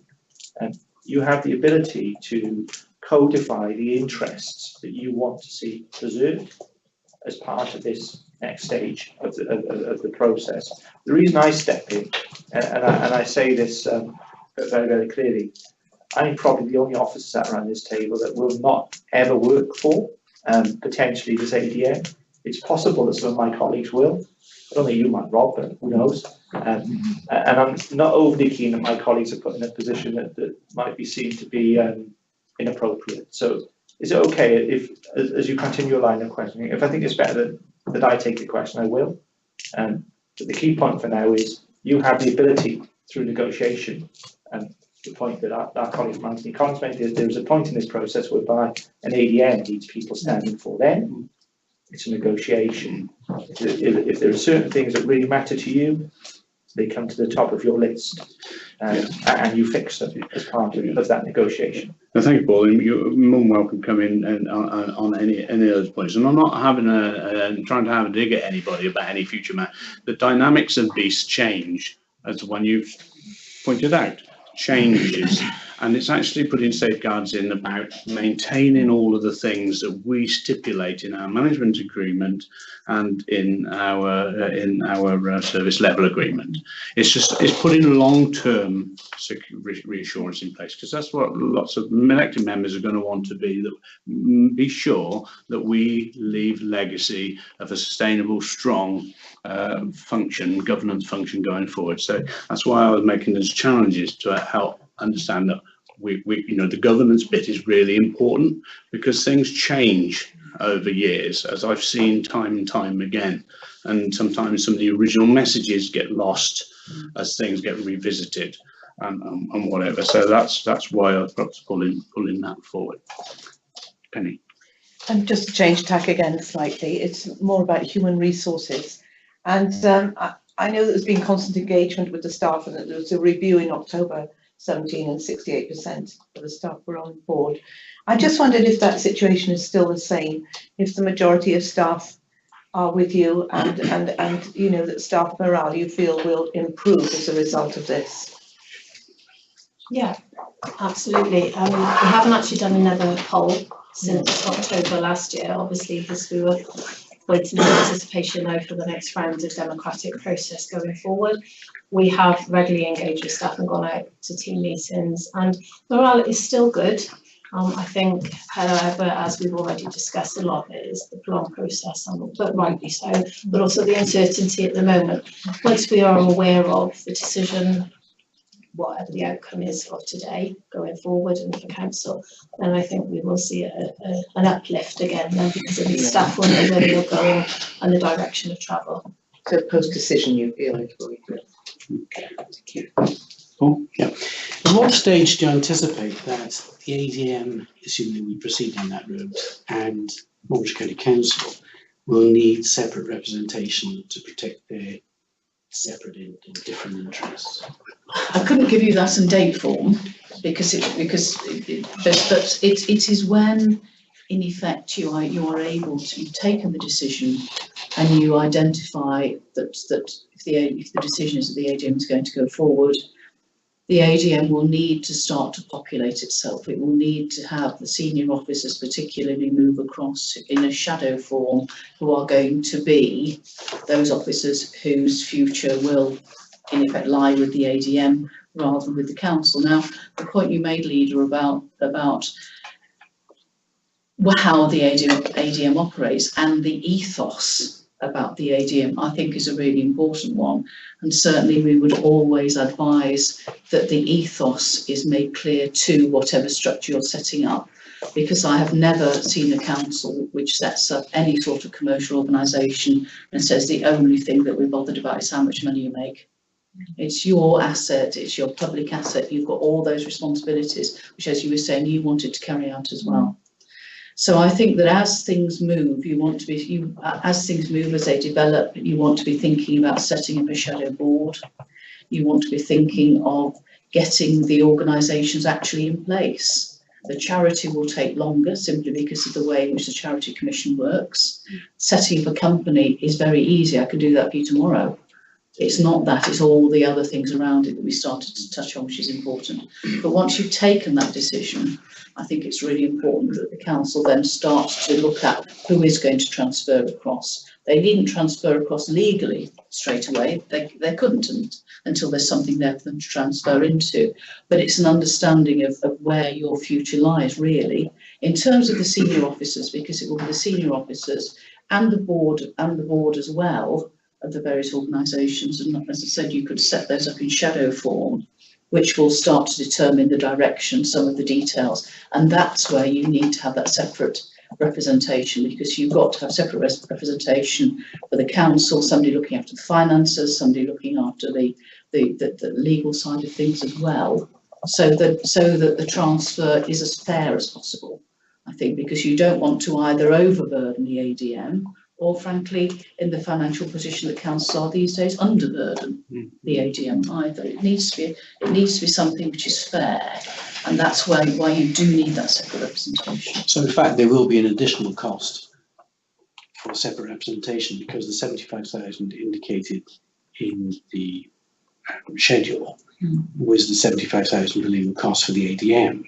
you have the ability to codify the interests that you want to see preserved as part of this next stage of the process. The reason I step in, and I say this very, very clearly, I'm probably the only officer sat around this table that will not ever work for potentially this ADM. It's possible that some of my colleagues will. I don't think you might, Rob, but who knows? And I'm not overly keen that my colleagues are put in a position that might be seen to be inappropriate. So is it okay if, as you continue your line of questioning, if I think it's better that I take the question, I will. But the key point for now is you have the ability through negotiation, and the point that our colleague Anthony Collins made is there is a point in this process whereby an ADM needs people standing for them. It's a negotiation. If there are certain things that really matter to you, they come to the top of your list, and you fix them as part of that negotiation. No, thank you, Paul. You're more than welcome to come in and on any of those points. And I'm not having trying to have a dig at anybody about any future matter. The dynamics of beasts change, as the one you've pointed out, changes. And it's actually putting safeguards in about maintaining all of the things that we stipulate in our management agreement and in our service level agreement. It's putting long-term reassurance in place, because that's what lots of elected members are going to want to be sure that we leave legacy of a sustainable, strong governance function going forward. So that's why I was making those challenges to help understand that the governance bit is really important, because things change over years, as I've seen time and time again, and sometimes some of the original messages get lost as things get revisited and whatever. So that's why I've got to pulling that forward. Penny. And just to change tack again slightly, it's more about human resources. And I know that there's been constant engagement with the staff, and that there was a review in October 17 and 68% of the staff were on board. I just wondered if that situation is still the same, if the majority of staff are with you, and you know that staff morale you feel will improve as a result of this. Yeah, absolutely. We haven't actually done another poll since October last year, obviously, because we were waiting in anticipation now for the next round of democratic process going forward. We have regularly engaged with staff and gone out to team meetings, and morale is still good. I think, however, as we've already discussed, a lot of it is the prolonged process, but rightly so, but also the uncertainty at the moment. Once we are aware of the decision, whatever the outcome is of today going forward and for council, then I think we will see an uplift again then, because at least staff will know where they're going and the direction of travel. So post-decision you feel it will be good. Thank you. Paul? Yeah. At what stage do you anticipate that the ADM, assuming we proceed in that route, and Monmouthshire County Council will need separate representation to protect their separate and different interests? I couldn't give you that in date form, but it is when, in effect, you are able to, you've taken the decision and you identify that if the decision is that the AGM is going to go forward, the AGM will need to start to populate itself. It will need to have the senior officers particularly move across in a shadow form, who are going to be those officers whose future will in effect lie with the AGM rather than with the council. Now, the point you made, Leader, about how the AGM operates and the ethos about the AGM, I think is a really important one. And certainly we would always advise that the ethos is made clear to whatever structure you're setting up, because I have never seen a council which sets up any sort of commercial organisation and says the only thing that we're bothered about is how much money you make. It's your asset, it's your public asset, you've got all those responsibilities, which, as you were saying, you wanted to carry out as well. So I think that as things move, as things move, as they develop, you want to be thinking about setting up a shadow board. You want to be thinking of getting the organisations actually in place. The charity will take longer simply because of the way in which the Charity Commission works. Setting up a company is very easy. I could do that for you tomorrow. It's not that, it's all the other things around it that we started to touch on, which is important. But once you've taken that decision, I think it's really important that the council then starts to look at who is going to transfer across. They needn't transfer across legally straight away. They couldn't until there's something there for them to transfer into. But it's an understanding of where your future lies, really, in terms of the senior officers, because it will be the senior officers and the board as well of the various organisations. And as I said, you could set those up in shadow form, which will start to determine the direction, some of the details. And that's where you need to have that separate representation, because you've got to have separate representation for the council, somebody looking after the finances, somebody looking after the legal side of things as well, so that the transfer is as fair as possible, I think, because you don't want to either overburden the ADM or frankly, in the financial position that councils are these days, underburden the ADM either. It needs to be something which is fair, and that's why you do need that separate representation. So in fact, there will be an additional cost for separate representation because the 75,000 indicated in the schedule was the 75,000 legal cost for the ADM.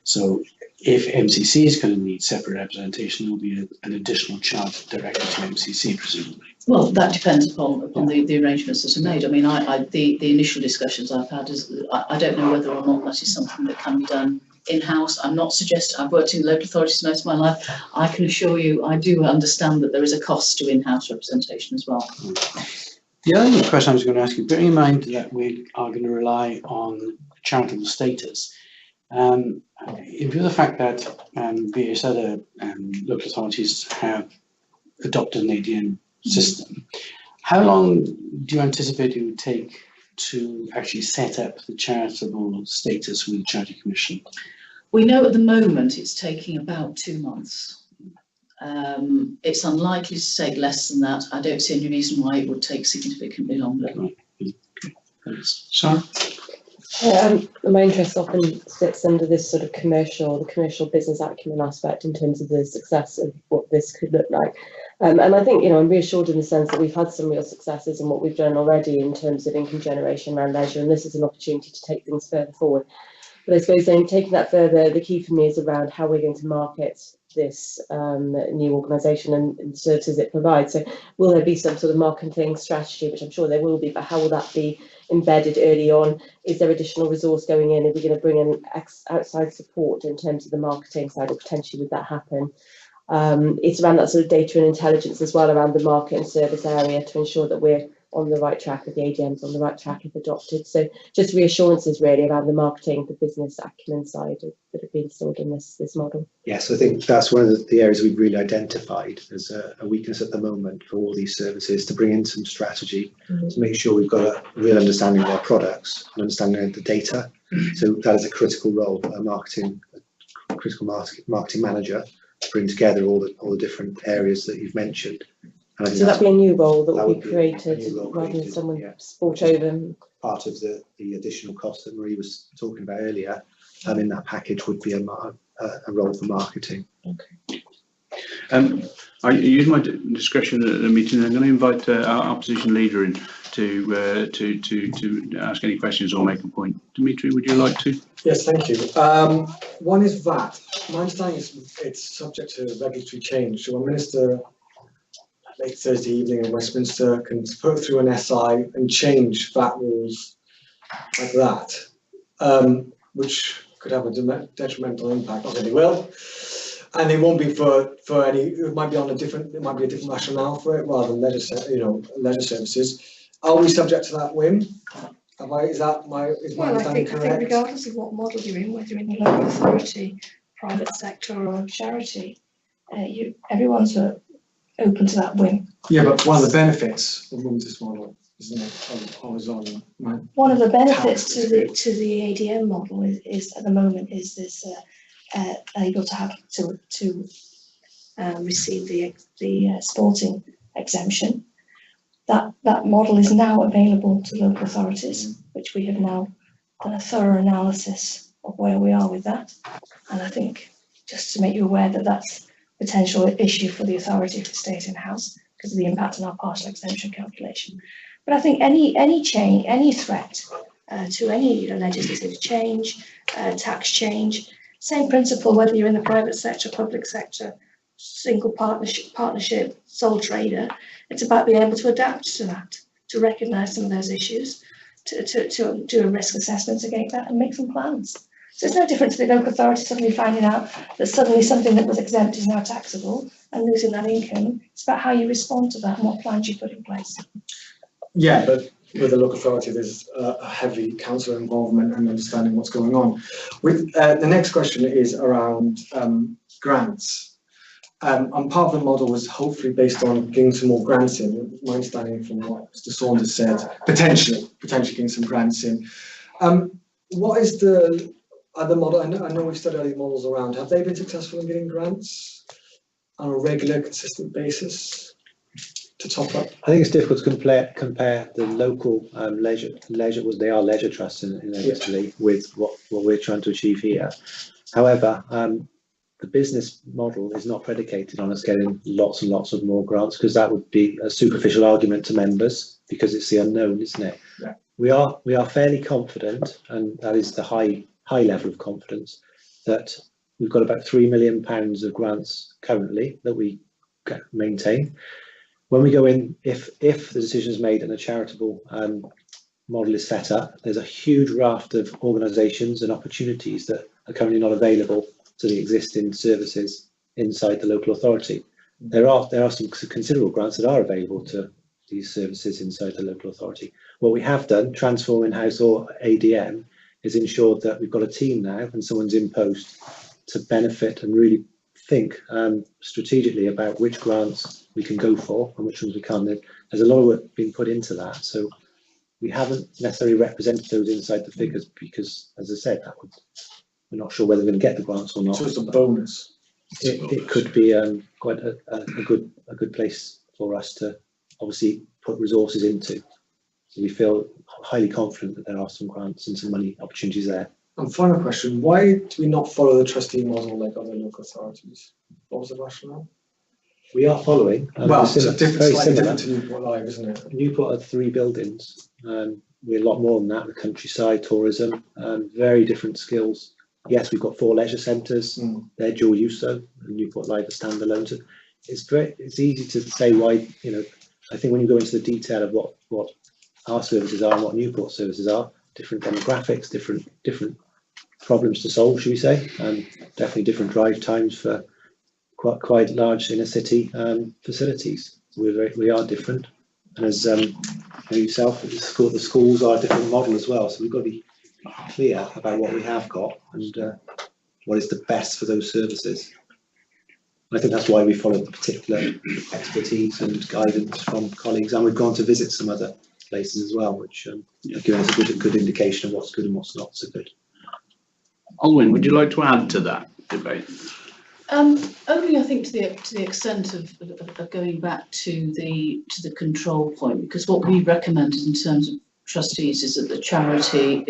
So if MCC is going to need separate representation, there will be an additional charge directly to MCC, presumably. Well, that depends upon the arrangements that are made. I mean, the initial discussions I've had is I don't know whether or not that is something that can be done in-house. I'm not suggesting, I've worked in local authorities most of my life. I can assure you, I do understand that there is a cost to in-house representation as well. The other question I was going to ask you, bearing in mind that we are going to rely on charitable status, in view of the fact that various other local authorities have adopted an ADM system, how long do you anticipate it would take to actually set up the charitable status with the Charity Commission? We know at the moment it's taking about 2 months. It's unlikely to take less than that. I don't see any reason why it would take significantly longer. Sarah? My interest often sits under this sort of the commercial business acumen aspect in terms of the success of what this could look like. And I think, I'm reassured in the sense that we've had some real successes in what we've done already in terms of income generation around leisure, and this is an opportunity to take things further forward. But I suppose then taking that further, the key for me is around how we're going to market this new organisation and the services it provides. So will there be some sort of marketing strategy, which I'm sure there will be, but how will that be embedded early on? Is there additional resource going in? Are we going to bring in outside support in terms of the marketing side, or potentially would that happen? It's around that sort of data and intelligence as well around the market and service area to ensure that we're on the right track, with the ADMs on the right track if adopted. So just reassurances really around the marketing, the business acumen side that have been installed in this model. Yes, I think that's one of the areas we've really identified as a weakness at the moment for all these services, to bring in some strategy to make sure we've got a real understanding of our products and understanding of the data. So that is a critical role, a critical marketing manager, to bring together all the different areas that you've mentioned. So that'd be a new role that will be created rather than someone sport over. Part of the additional cost that Marie was talking about earlier, in that package would be a role for marketing. Okay. I use my discretion at the meeting. I'm going to invite our opposition leader in to ask any questions or make a point. Dimitri, would you like to? Yes, thank you. One is VAT. My understanding is it's subject to regulatory change. So a minister late Thursday evening in Westminster can put through an SI and change VAT rules like that, which could have a detrimental impact. Not that it will, and it won't be for any. It might be on a different rationale for it rather than leisure services. Are we subject to that whim? Is my understanding correct? I think regardless of what model you're in, whether you're in the local authority, private sector, or charity, everyone's open to that whim. Yeah, but one of the benefits of this model, isn't it? One of the benefits to the ADM model is at the moment is this able to have to receive the sporting exemption. That model is now available to local authorities, which we have now done a thorough analysis of where we are with that. And I think just to make you aware that that's a potential issue for the authority if it stays in-house because of the impact on our partial exemption calculation. But I think any change, any threat to any legislative change, tax change, same principle whether you're in the private sector, public sector, single partnership, sole trader, it's about being able to adapt to that, to recognise some of those issues, to do a risk assessment against that and make some plans. So it's no different to the local authority suddenly finding out that suddenly something that was exempt is now taxable and losing that income. It's about how you respond to that and what plans you put in place. Yeah, but with the local authority, there's a heavy council involvement and understanding what's going on. With the next question is around grants. And part of the model was hopefully based on getting some more grants in. My understanding from what Mr. Saunders said, potentially getting some grants in. What is the other model? I know we've studied other models around. Have they been successful in getting grants on a regular, consistent basis? to top up? I think it's difficult to compare the local they are leisure trusts in Italy with what we're trying to achieve here. However, the business model is not predicated on us getting lots and lots of more grants, because that would be a superficial argument to members, because it's the unknown, isn't it? Yeah. We are fairly confident, and that is the high level of confidence, that we've got about £3 million of grants currently that we maintain. When we go in, if the decision is made and a charitable model is set up, there's a huge raft of organisations and opportunities that are currently not available to the existing services inside the local authority. There are some considerable grants that are available to these services inside the local authority. What we have done, Transform In-House or ADM, is ensured that we've got a team now and someone's in post to benefit and really think strategically about which grants we can go for and which ones we can't. There's a lot of work being put into that, so we haven't necessarily represented those inside the figures because, as I said, we're not sure whether we're going to get the grants or not. So it's a bonus. It could be quite a good place for us to obviously put resources into. So we feel highly confident that there are some grants and some money opportunities there. And final question, why do we not follow the trustee model like other local authorities? What was the rationale? We are following. Well, it's very slightly similar. different to Newport Live, isn't it? Newport had 3 buildings. We're a lot more than that, the countryside, tourism, very different skills. Yes, we've got 4 leisure centres. They're dual use though, and Newport Live is standalone. So it's easy to say why, I think when you go into the detail of what our services are and what Newport services are, different demographics, different problems to solve, should we say, and definitely different drive times for quite large inner city facilities. We are different, and as yourself, the schools are a different model as well. So we've got to be clear about what we have got and what is the best for those services. I think that's why we followed the particular expertise and guidance from colleagues, and we've gone to visit some other places as well, which have given us a good indication of what's good and what's not so good. Olwyn, would you like to add to that debate? Only I think to the extent of going back to the control point, because what we recommended in terms of trustees is that the charity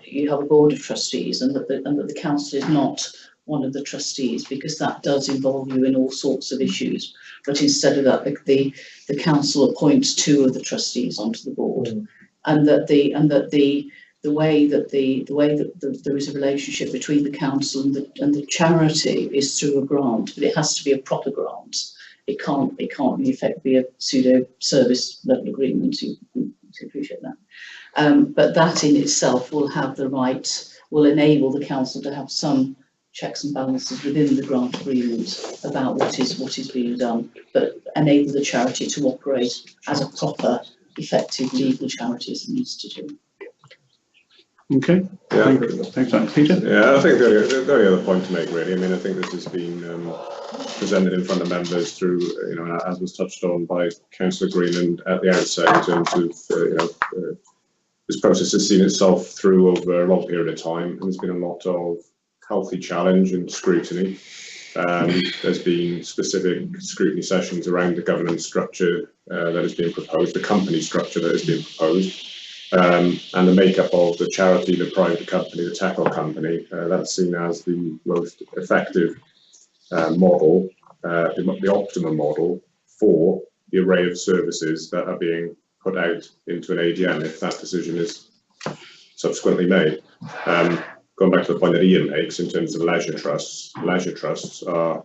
you have a board of trustees, and that the council is not one of the trustees, because that does involve you in all sorts of issues. But instead of that, the council appoints 2 of the trustees onto the board, and that the way that there is a relationship between the council and the charity is through a grant, but it has to be a proper grant. It can't in effect be a pseudo service level agreement. You appreciate that, but that in itself will enable the council to have some checks and balances within the grant agreement about what is being done, but enable the charity to operate as a proper, effective legal charity as it needs to do. Okay. Yeah. Thanks, Peter. Yeah, I think the only other point to make, really, I think this has been presented in front of members through, as was touched on by Councillor Greenland at the outset, in terms of, this process has seen itself through over a long period of time, and there's been a lot of healthy challenge and scrutiny. There's been specific scrutiny sessions around the governance structure that has been proposed, the company structure that has been proposed, and the makeup of the charity, the private company, the tackle company. That's seen as the most effective model, the optimum model for the array of services that are being put out into an AGM if that decision is subsequently made. Going back to the point that Ian makes in terms of leisure trusts are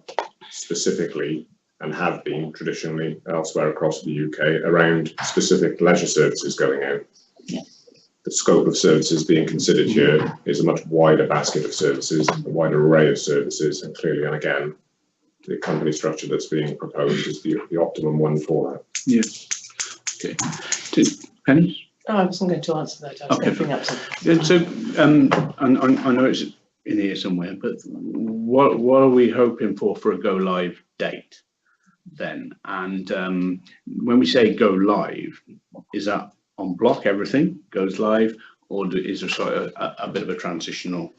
specifically and have been traditionally elsewhere across the UK around specific leisure services going out. Yeah. The scope of services being considered here is a much wider basket of services, a wider array of services, and clearly, and again, the company structure that's being proposed is the optimum one for that. Yes. Okay. Penny? Oh, I wasn't going to answer that. I was going to bring up something. Yeah, so, I know it's in here somewhere, but what are we hoping for a go live date then? And when we say go live, is that on block, everything goes live, or is there sort of a bit of a transitional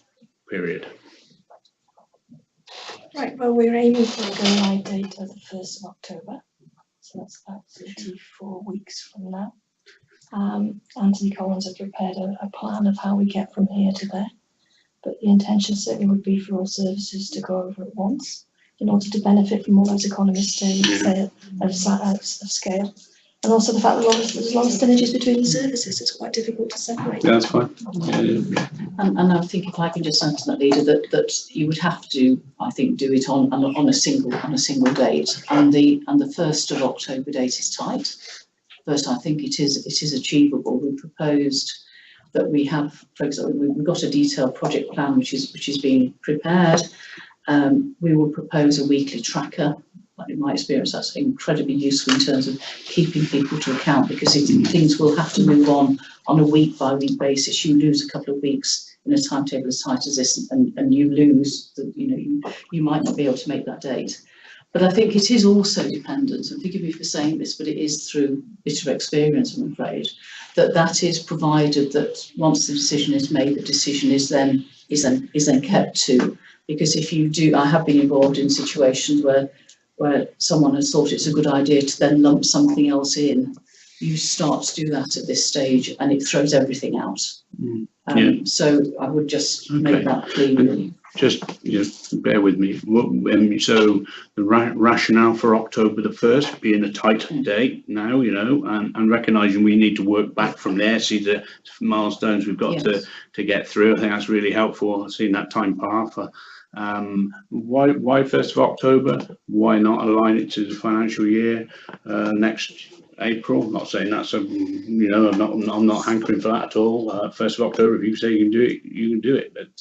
period? Right, well, we're aiming for a go live date of the 1st of October. so that's about 34 weeks from now. Anthony Collins have prepared a plan of how we get from here to there, but the intention certainly would be for all services to go over at once in order to benefit from all those economies of scale. And also the fact that there's a lot of synergies between the services, it's quite difficult to separate. Yeah, that's fine. And I think if I can just add to that, Leader, that you would have to, I think, do it on a single date, and the 1st of October date is tight. But I think it is achievable. We proposed that we have, for example, we've got a detailed project plan which is being prepared. We will propose a weekly tracker. In my experience, that's incredibly useful in terms of keeping people to account, because things will have to move on a week-by-week basis. You lose a couple of weeks in a timetable as tight as this, and you lose, you might not be able to make that date. But I think it is also dependent, and forgive me for saying this, but it is through bitter experience, I'm afraid, that is provided that once the decision is made, the decision is then kept to. Because if you do, I have been involved in situations where someone has thought it's a good idea to then lump something else in. You start to do that at this stage and it throws everything out. So I would just make that clear. Really. Just bear with me. So the rationale for October the 1st being a tight date now, and recognising we need to work back from there, see the milestones we've got to get through. I think that's really helpful, seeing that time path. Why 1st of October? Why not align it to the financial year next April? I'm not saying that's I'm not hankering for that at all. 1st of October, if you say you can do it, you can do it. But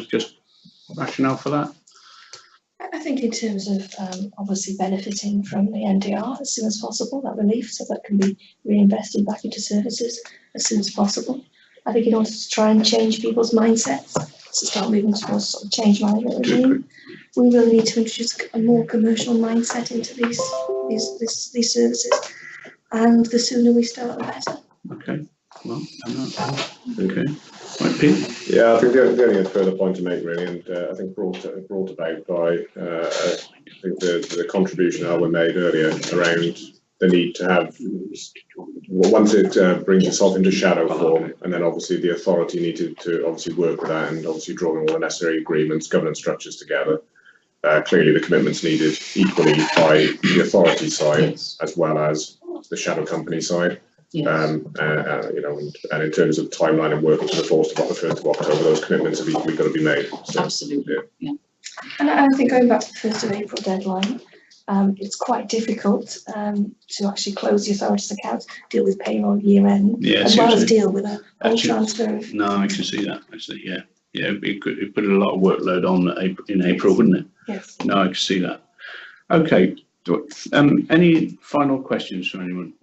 just rationale for that. I think in terms of obviously benefiting from the NDR as soon as possible, that relief, so that can be reinvested back into services as soon as possible. I think in order to try and change people's mindsets, to start moving towards sort of change management regime, we will need to introduce a more commercial mindset into these services, and the sooner we start, the better. Okay. Well, okay. Right, Pete? Yeah, I think the only further point to make really, and I think brought about by I think the contribution Alwyn made earlier around the need to have, once it brings itself into shadow form, and then obviously the authority needed to obviously work with that and obviously drawing all the necessary agreements, governance structures together. Clearly the commitments needed equally by the authority side as well as the shadow company side. Yes. And in terms of timeline and working to the 1st of October, those commitments have equally got to be made. So, absolutely. Yeah. And I think going back to the 1st of April deadline, it's quite difficult to actually close the authority's accounts, deal with payroll year end, as well as deal with a whole transfer of. No, I can see that. Actually, yeah. It put a lot of workload on in April, wouldn't it? Yes. No, I can see that. Okay. Any final questions from anyone?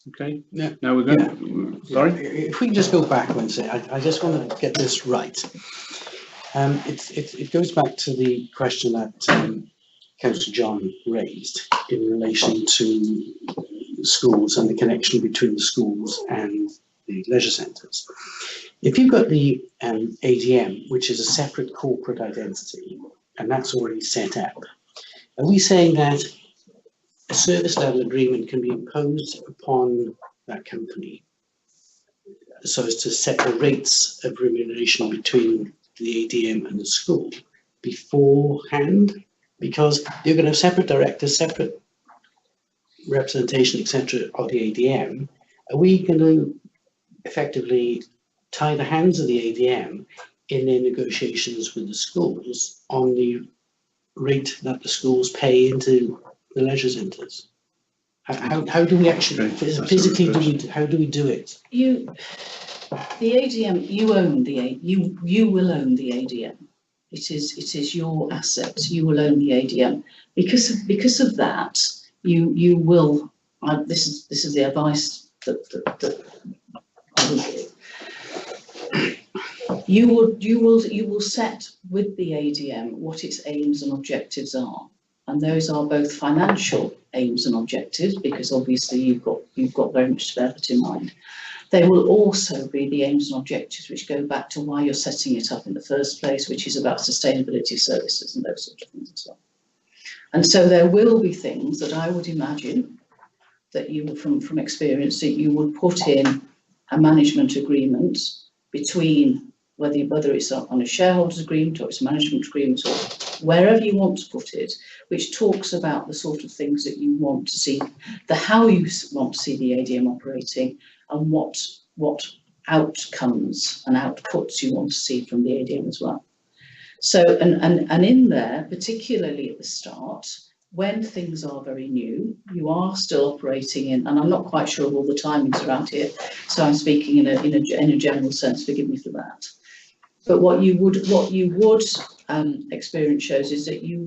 Okay. Yeah. Now we're going. Sorry. If we can just go back one second, I just want to get this right. It goes back to the question that Councillor John raised in relation to schools and the connection between the schools and the leisure centres. If you've got the ADM, which is a separate corporate identity, and that's already set up, are we saying that a service level agreement can be imposed upon that company so as to set the rates of remuneration between the ADM and the school beforehand? Because you're going to have separate directors, separate representation, etc. of the ADM. Are we going to effectively tie the hands of the ADM in their negotiations with the schools on the rate that the schools pay into the leisure centres? How do we actually physically how do we do it? The ADM, you own you will own the ADM. It is your asset. You will own the ADM. Because of that, you will. This is the advice that I will give. You will set with the ADM what its aims and objectives are, and those are both financial aims and objectives, because obviously you've got very much to bear that in mind. They will also be the aims and objectives which go back to why you're setting it up in the first place, which is about sustainability services and those sorts of things as well. And so there will be things that I would imagine that you, from experience, that you would put in a management agreement between whether it's on a shareholders agreement or it's a management agreement or wherever you want to put it, which talks about the sort of things that you want to see, the how you want to see the ADM operating, and what outcomes and outputs you want to see from the ADM as well. So, and in there, particularly at the start, when things are very new, you are still operating in, and I'm not quite sure of all the timings around here, so I'm speaking in a general sense, forgive me for that. But what you would experience shows is that you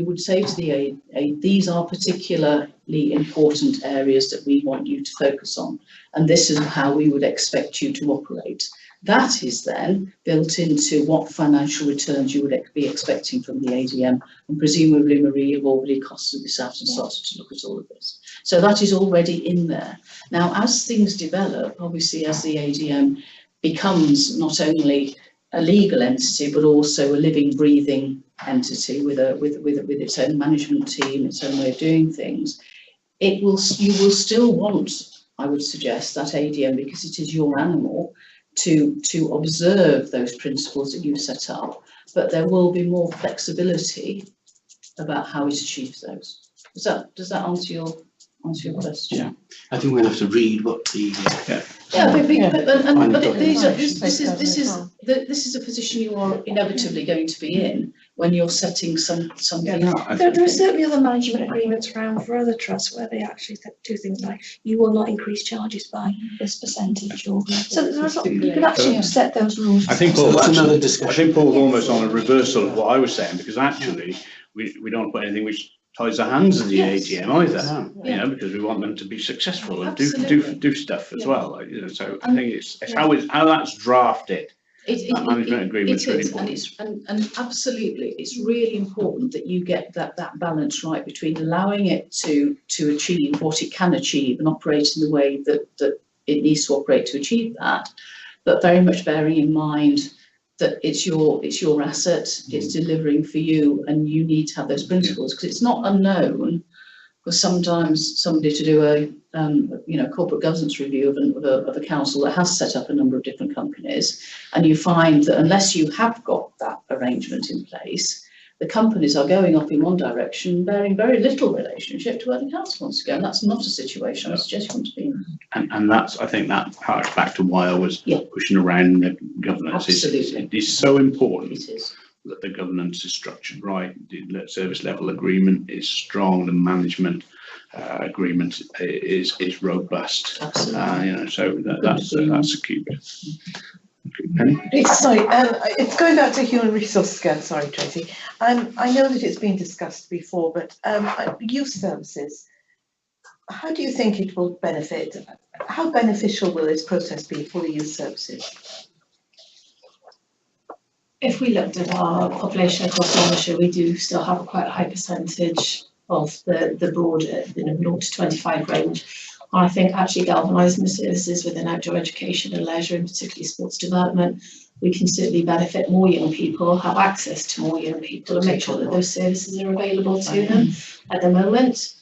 would say to the aid, these are particularly important areas that we want you to focus on, and this is how we would expect you to operate. That is then built into what financial returns you would be expecting from the ADM, and presumably, Marie, you've already costed this out and started to look at all of this. So that is already in there. Now, as things develop, obviously, as the ADM becomes not only a legal entity, but also a living, breathing entity with its own management team, its own way of doing things, you will still want, I would suggest, that ADM, because it is your animal, to observe those principles that you've set up, but there will be more flexibility about how it achieves those. Does that answer your question? Yeah, I think we'll have to read what the this is a position you are inevitably going to be in when you're setting something up. There are certainly other management agreements around for other trusts where they actually do things like you will not increase charges by this percentage, or so you can actually set those rules. I think Paul's almost on a reversal of what I was saying, because actually we don't put anything which ties the hands of the AGM either, you know, because we want them to be successful and do stuff as well. You know, so I think it's how that's drafted. That management agreement is really important. And absolutely, it's really important that you get that balance right between allowing it to achieve what it can achieve and operate in the way that it needs to operate to achieve that, but very much bearing in mind that it's your asset, it's delivering for you, and you need to have those principles, because it's not unknown for sometimes somebody to do a corporate governance review of a council that has set up a number of different companies, and you find that unless you have got that arrangement in place, the companies are going off in one direction, bearing very little relationship to where the council wants to go, and that's not a situation I suggest you want to be in. And that's, I think that harks back to why I was pushing around the governance. It is so important that the governance is structured right, the service level agreement is strong, the management agreement is robust. You know, so that's a key bit. Penny? It's going back to human resources again, sorry Tracy. I know that it's been discussed before, but youth services, how do you think it will benefit? How beneficial will this process be for the youth services? If we looked at our population across Lancashire, we do still have quite a high percentage of the broader 0 to 25 range. I think actually galvanising the services within outdoor education and leisure, and particularly sports development, we can certainly benefit more young people, have access to more young people, and make sure that those services are available to them. At the moment,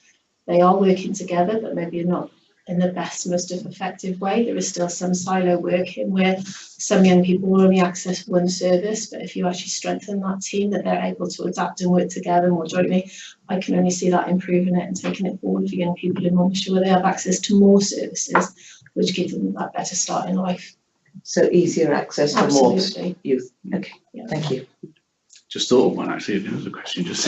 they are working together, but maybe not in the best, most effective way. There is still some silo working where some young people will only access one service, but if you actually strengthen that team, that they're able to adapt and work together more jointly, I can only see that improving it and taking it forward for young people in Lancashire, where they have access to more services, which give them that better start in life. So easier access to more youth. Okay, thank you. Just thought of one actually, there was a question, just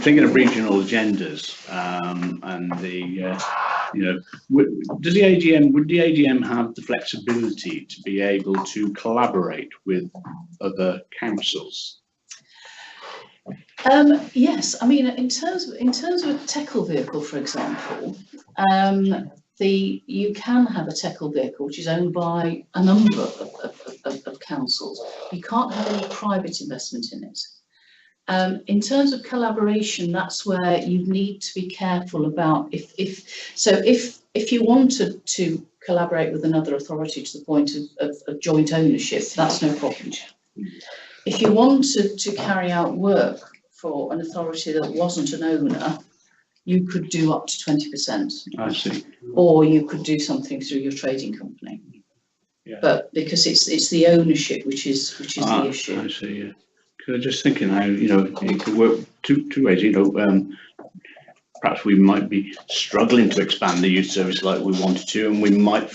thinking of regional agendas, and the would the AGM have the flexibility to be able to collaborate with other councils? Yes, I mean in terms of a TECL vehicle, for example, you can have a TECL vehicle which is owned by a number of councils. You can't have any private investment in it. In terms of collaboration, that's where you need to be careful about if you wanted to collaborate with another authority to the point of joint ownership, that's no problem. If you wanted to carry out work for an authority that wasn't an owner, you could do up to 20%. I see. Or you could do something through your trading company. Yeah. But because it's the ownership which is the issue. I see, yeah. 'Cause I'm just thinking how, you know, it could work two ways, you know, perhaps we might be struggling to expand the youth service like we wanted to, and we might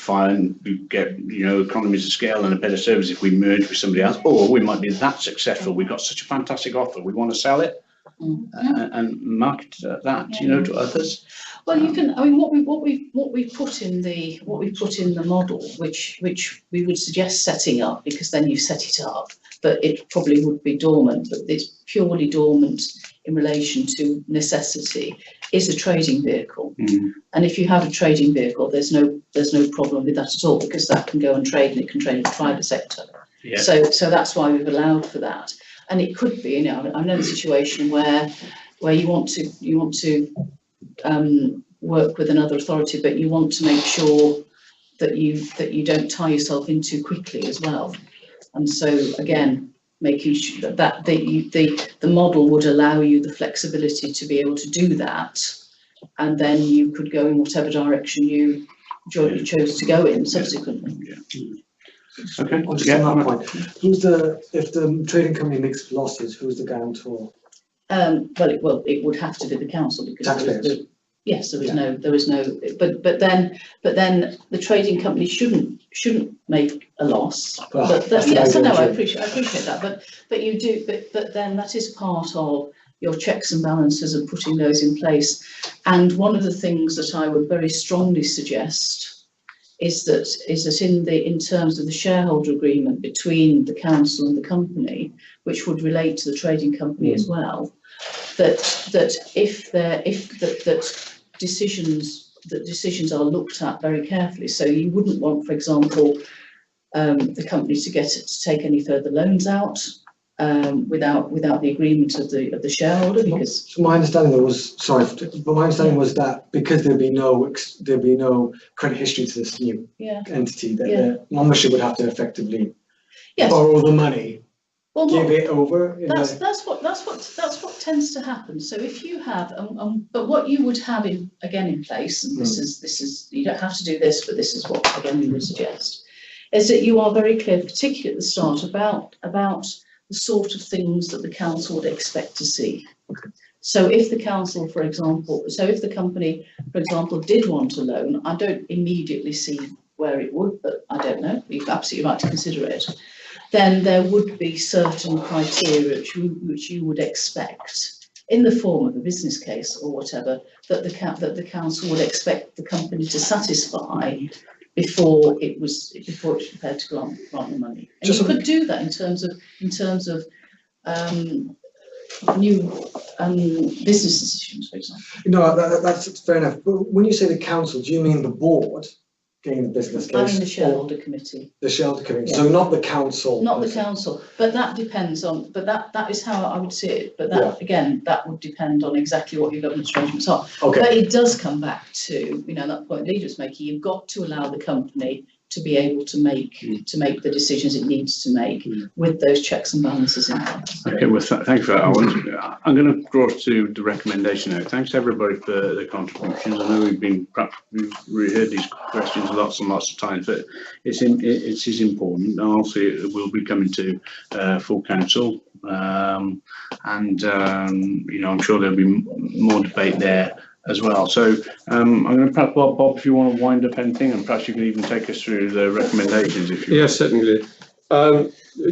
get, you know, economies of scale and a better service if we merge with somebody else, or we might be that successful, we've got such a fantastic offer, we want to sell it and market that, you know, to others. Well, you can. I mean, what we put in the model, which we would suggest setting up, because then you set it up, but it probably would be dormant. But it's purely dormant in relation to necessity. Is a trading vehicle, and if you have a trading vehicle, there's no problem with that at all, because that can go and trade, and it can trade in the private sector. Yeah. So that's why we've allowed for that. And it could be, you know, I know the situation where you want to work with another authority, but you want to make sure that you don't tie yourself in too quickly as well. And so again, making sure that the model would allow you the flexibility to be able to do that, and then you could go in whatever direction you chose to go in subsequently. Yeah. Okay. Just on that point, if the trading company makes losses, who's the guarantor? Well, it would have to be the council, because Taxpayers. Yes, there is no, but then the trading company shouldn't make a loss. Yes, I know, I appreciate that, but you do, but then that is part of your checks and balances and putting those in place. And one of the things that I would very strongly suggest is that in terms of the shareholder agreement between the council and the company, which would relate to the trading company as well, that decisions are looked at very carefully. So you wouldn't want, for example, the company to take any further loans out without the agreement of the shareholder, because. So my understanding was that because there'd be no credit history to this new entity, that the membership would have to effectively borrow the money. Well, give it over. That's what tends to happen. So if you have, but what you would have in place, and this is you don't have to do this, but this is what again we would suggest, is that you are very clear, particularly at the start, about the sort of things that the council would expect to see. So if the council, for example, if the company, for example, did want a loan, I don't immediately see where it would, but I don't know. You're absolutely right to consider it. Then there would be certain criteria which you would expect in the form of a business case or whatever that the council would expect the company to satisfy before it was prepared to grant the money. And you could do that in terms of new business decisions, for example. No, that's fair enough. But when you say the council, do you mean the board getting the business case? I mean the shareholder committee. The shareholder committee. Yeah. So not the council. Not the council, but that depends on. But that is how I would see it. But that again, that would depend on exactly what your governance arrangements are. Okay. But it does come back to that point Leader was making. You've got to allow the company to be able to make the decisions it needs to make with those checks and balances in place. Okay, well, thanks for that. I'm going to draw to the recommendation now. Thanks everybody for the contributions. I know we've reheard these questions lots and lots of times, but it is important, and also it will be coming to full council, and I'm sure there'll be more debate there as well. So I'm going to perhaps, Bob, if you want to wind up anything, and perhaps you can even take us through the recommendations if you Yes, certainly.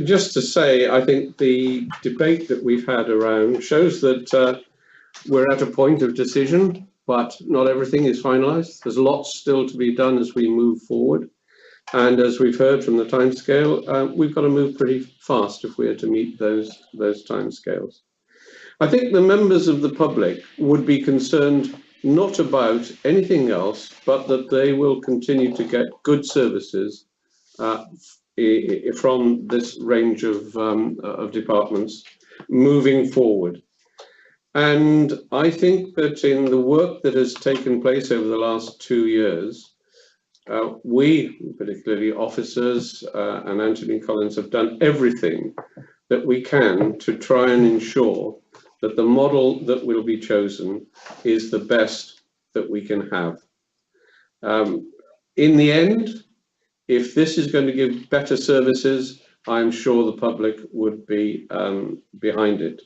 Just to say, I think the debate that we've had around shows that we're at a point of decision, but not everything is finalised. There's lots still to be done as we move forward. And as we've heard from the timescale, we've got to move pretty fast if we are to meet those timescales. I think the members of the public would be concerned not about anything else, but that they will continue to get good services from this range of departments moving forward. And I think that in the work that has taken place over the last 2 years, we, particularly officers and Anthony Collins, have done everything that we can to try and ensure that the model that will be chosen is the best that we can have. In the end, if this is going to give better services, I'm sure the public would be behind it.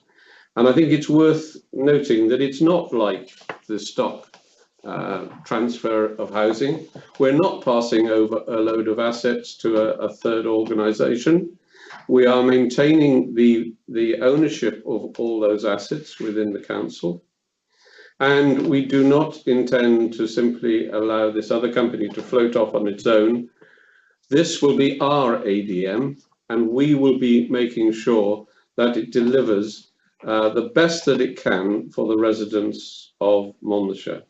And I think it's worth noting that it's not like the stock transfer of housing. We're not passing over a load of assets to a third organisation. We are maintaining the ownership of all those assets within the council. And we do not intend to simply allow this other company to float off on its own. This will be our ADM, and we will be making sure that it delivers the best that it can for the residents of Monmouthshire.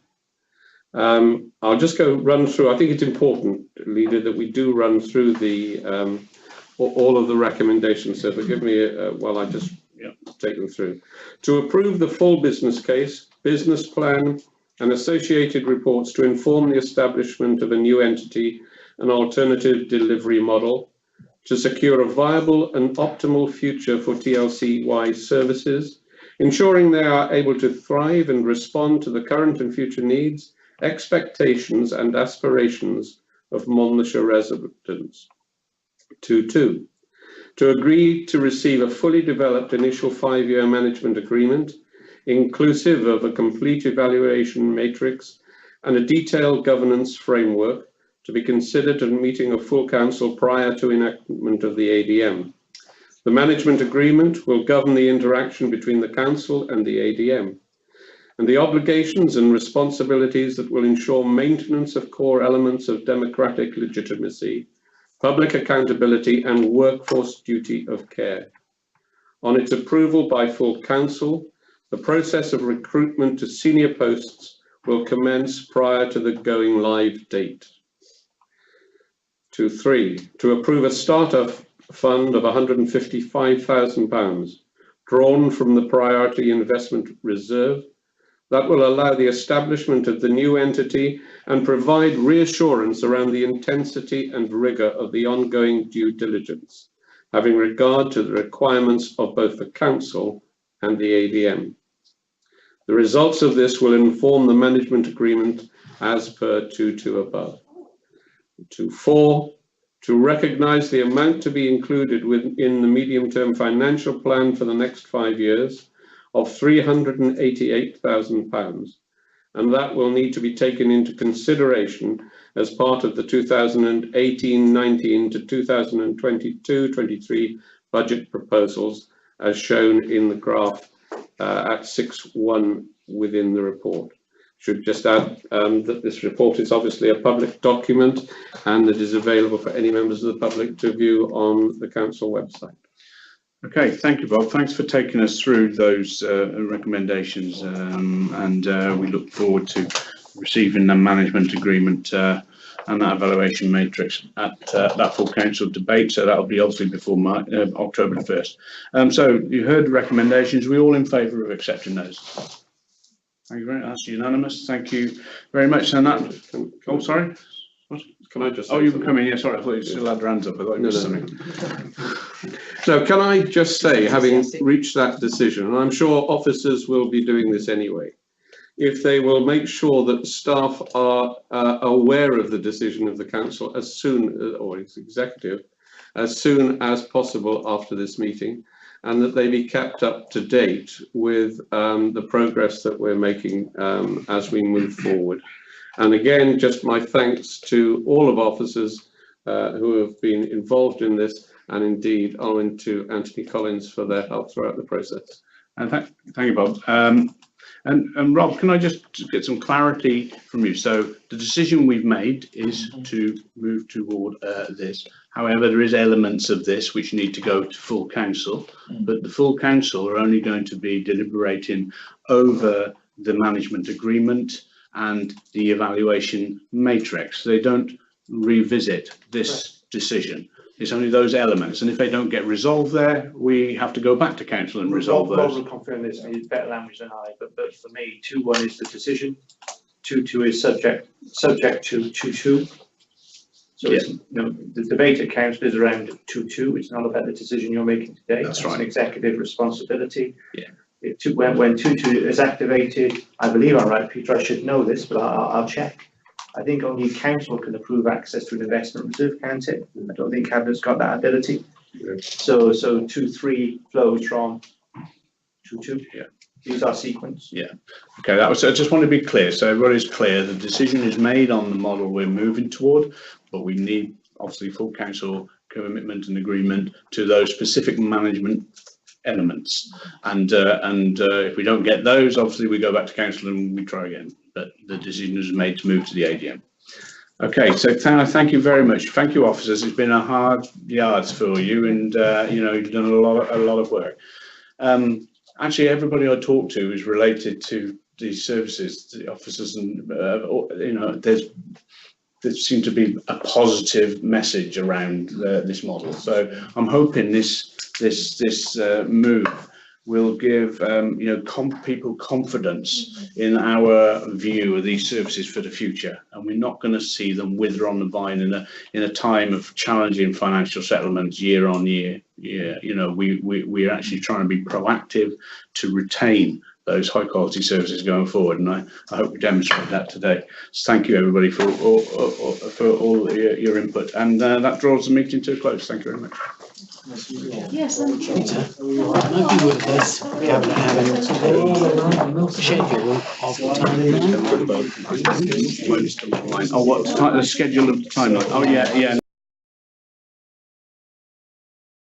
I'll just run through. I think it's important, Leader, that we do run through the all of the recommendations. So forgive me while I just take them through. To approve the full business case, business plan, and associated reports to inform the establishment of a new entity, an alternative delivery model, to secure a viable and optimal future for TLC-wide services, ensuring they are able to thrive and respond to the current and future needs, expectations and aspirations of Monmouthshire residents. 2.2. To agree to receive a fully developed initial 5-year management agreement, inclusive of a complete evaluation matrix and a detailed governance framework to be considered at a meeting of full council prior to enactment of the ADM. The management agreement will govern the interaction between the council and the ADM, and the obligations and responsibilities that will ensure maintenance of core elements of democratic legitimacy, public accountability and workforce duty of care. On its approval by full council, the process of recruitment to senior posts will commence prior to the going live date. 2.3. To approve a startup fund of £155,000 drawn from the Priority Investment Reserve that will allow the establishment of the new entity and provide reassurance around the intensity and rigour of the ongoing due diligence, having regard to the requirements of both the council and the ADM. The results of this will inform the management agreement as per 2.2 above. 2.4. To recognise the amount to be included within the medium-term financial plan for the next 5 years of £388,000, and that will need to be taken into consideration as part of the 2018-19 to 2022-23 budget proposals, as shown in the graph at 6.1 within the report. Should just add that this report is obviously a public document and that is available for any members of the public to view on the council website. Okay, thank you, Bob. Thanks for taking us through those recommendations, and we look forward to receiving the management agreement and that evaluation matrix at that full council debate. So that'll be obviously before October the 1st. So you heard the recommendations. We're all in favour of accepting those. Thank you very much. That's unanimous. Thank you very much. And that. Oh, sorry. What? Can I just? Oh, you can come in. Yeah, sorry. I thought you still had your hands up. I thought you missed something. So can I just say, having reached that decision, and I'm sure officers will be doing this anyway, if they will make sure that staff are aware of the decision of the council as soon, or its executive, as soon as possible after this meeting, and that they be kept up to date with the progress that we're making as we move forward. And again, just my thanks to all of officers who have been involved in this, and indeed owing to Anthony Collins for their help throughout the process. And thank you, Bob. And Rob, can I just get some clarity from you? So the decision we've made is to move toward this. However, there is elements of this which need to go to full council, but the full council are only going to be deliberating over the management agreement and the evaluation matrix. They don't revisit this decision. It's only those elements, and if they don't get resolved there, we have to go back to council and resolve those. Rob will confirm this, and he's better language than I, but for me, 2.1 is the decision, 2.2 is subject to 2.2. So it's, the debate at council is around 2.2. It's not about the decision you're making today. That's right. It's an executive responsibility. Yeah. when 2.2 is activated, I believe I'm right, Peter, I should know this, but I'll check. I think only council can approve access to an investment reserve, can't it? I don't think cabinet's got that ability. So 2.3 flows from 2.2. Yeah. These are sequence. Yeah. Okay, that was, I just want to be clear, so everybody's clear, the decision is made on the model we're moving toward, but we need obviously full council commitment and agreement to those specific management elements. And if we don't get those, obviously we go back to council and we try again, but the decision is made to move to the ADM. Okay, so thank you very much. Thank you, officers. It's been a hard yards for you, and you know, you've done a lot of work. Actually, everybody I talk to is related to these services, the officers, and you know, there seems to be a positive message around this model. So I'm hoping this move will give you know, people confidence in our view of these services for the future, and we're not going to see them wither on the vine in a time of challenging financial settlements year on year. Yeah, you know, we're actually trying to be proactive to retain those high quality services going forward, and I hope we demonstrate that today. So thank you everybody for all your input, and that draws the meeting to a close. Thank you very much. Yes, thank you. Peter, might be worth this cabinet having a schedule of the timeline. Oh, what the schedule of the timeline? Oh yeah.